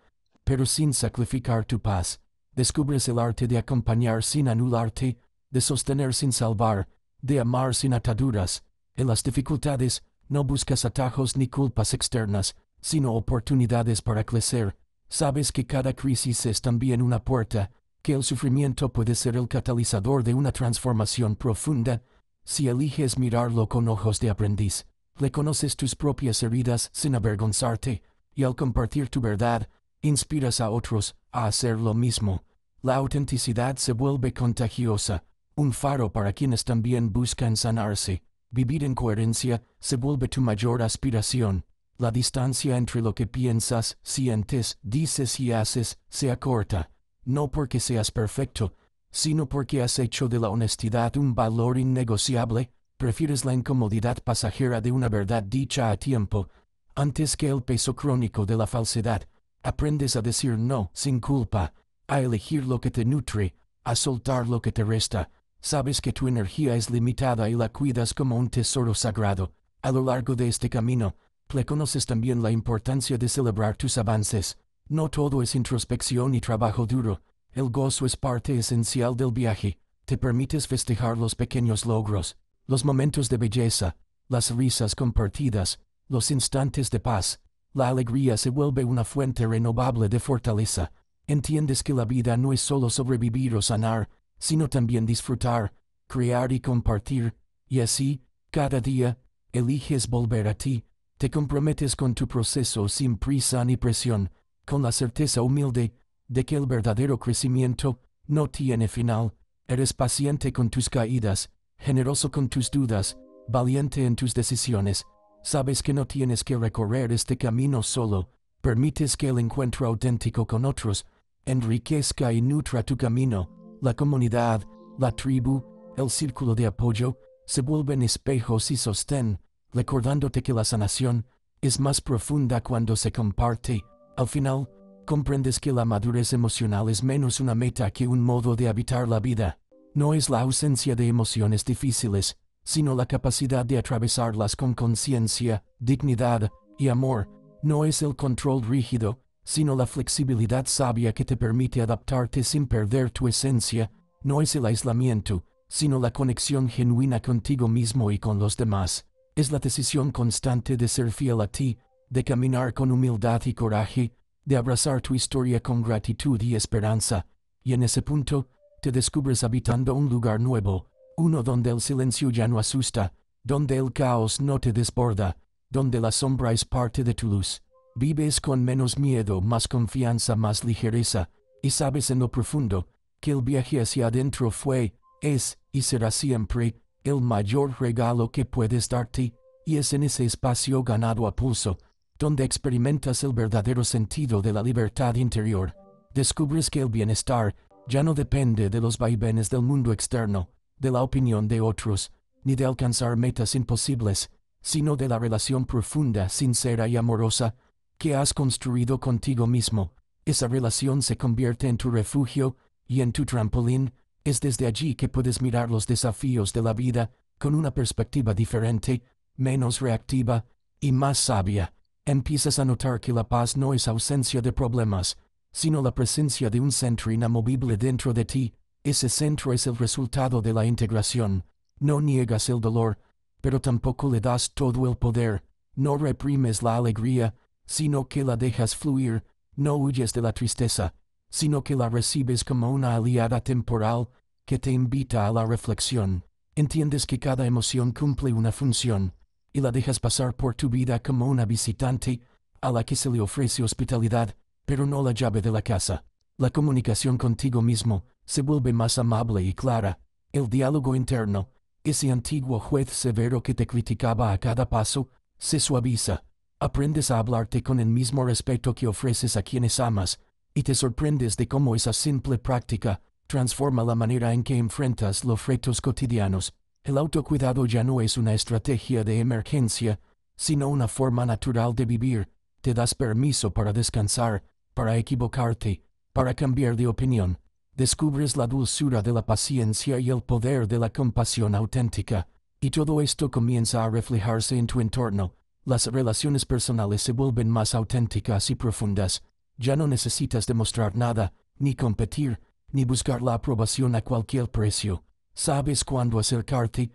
pero sin sacrificar tu paz. Descubres el arte de acompañar sin anularte, de sostener sin salvar, de amar sin ataduras. En las dificultades, no buscas atajos ni culpas externas, sino oportunidades para crecer. Sabes que cada crisis es también una puerta, que el sufrimiento puede ser el catalizador de una transformación profunda, si eliges mirarlo con ojos de aprendiz. Reconoces tus propias heridas sin avergonzarte, y al compartir tu verdad, inspiras a otros a hacer lo mismo. La autenticidad se vuelve contagiosa, un faro para quienes también buscan sanarse. Vivir en coherencia se vuelve tu mayor aspiración. La distancia entre lo que piensas, sientes, dices y haces se acorta, no porque seas perfecto, sino porque has hecho de la honestidad un valor innegociable. Prefieres la incomodidad pasajera de una verdad dicha a tiempo, antes que el peso crónico de la falsedad. Aprendes a decir no sin culpa, a elegir lo que te nutre, a soltar lo que te resta. Sabes que tu energía es limitada y la cuidas como un tesoro sagrado. A lo largo de este camino, reconoces también la importancia de celebrar tus avances. No todo es introspección y trabajo duro. El gozo es parte esencial del viaje. Te permites festejar los pequeños logros, los momentos de belleza, las risas compartidas, los instantes de paz. La alegría se vuelve una fuente renovable de fortaleza. Entiendes que la vida no es solo sobrevivir o sanar, sino también disfrutar, crear y compartir, y así, cada día, eliges volver a ti. Te comprometes con tu proceso sin prisa ni presión, con la certeza humilde de que el verdadero crecimiento no tiene final. Eres paciente con tus caídas, generoso con tus dudas, valiente en tus decisiones. Sabes que no tienes que recorrer este camino solo. Permites que el encuentro auténtico con otros enriquezca y nutra tu camino. La comunidad, la tribu, el círculo de apoyo se vuelven espejos y sostén, recordándote que la sanación es más profunda cuando se comparte. Al final, Comprendes que la madurez emocional es menos una meta que un modo de habitar la vida. No es la ausencia de emociones difíciles, sino la capacidad de atravesarlas con conciencia, dignidad y amor. No es el control rígido, sino la flexibilidad sabia que te permite adaptarte sin perder tu esencia. No es el aislamiento, sino la conexión genuina contigo mismo y con los demás. Es la decisión constante de ser fiel a ti, de caminar con humildad y coraje, de abrazar tu historia con gratitud y esperanza. Y en ese punto, te descubres habitando un lugar nuevo, uno donde el silencio ya no asusta, donde el caos no te desborda, donde la sombra es parte de tu luz. Vives con menos miedo, más confianza, más ligereza, y sabes en lo profundo que el viaje hacia adentro fue, es y será siempre el mayor regalo que puedes darte, y es en ese espacio ganado a pulso donde experimentas el verdadero sentido de la libertad interior. Descubres que el bienestar ya no depende de los vaivenes del mundo externo, de la opinión de otros, ni de alcanzar metas imposibles, sino de la relación profunda, sincera y amorosa que has construido contigo mismo. Esa relación se convierte en tu refugio y en tu trampolín. Es desde allí que puedes mirar los desafíos de la vida con una perspectiva diferente, menos reactiva y más sabia. Empiezas a notar que la paz no es ausencia de problemas, sino la presencia de un centro inamovible dentro de ti. Ese centro es el resultado de la integración. No niegas el dolor, pero tampoco le das todo el poder. No reprimes la alegría, sino que la dejas fluir. No huyes de la tristeza, sino que la recibes como una aliada temporal que te invita a la reflexión. Entiendes que cada emoción cumple una función, y la dejas pasar por tu vida como una visitante a la que se le ofrece hospitalidad, pero no la llave de la casa. La comunicación contigo mismo se vuelve más amable y clara. El diálogo interno, ese antiguo juez severo que te criticaba a cada paso, se suaviza. Aprendes a hablarte con el mismo respeto que ofreces a quienes amas, y te sorprendes de cómo esa simple práctica transforma la manera en que enfrentas los retos cotidianos. El autocuidado ya no es una estrategia de emergencia, sino una forma natural de vivir. Te das permiso para descansar, para equivocarte, para cambiar de opinión. Descubres la dulzura de la paciencia y el poder de la compasión auténtica. Y todo esto comienza a reflejarse en tu entorno. Las relaciones personales se vuelven más auténticas y profundas. Ya no necesitas demostrar nada, ni competir, ni buscar la aprobación a cualquier precio. Sabes cuándo acercarte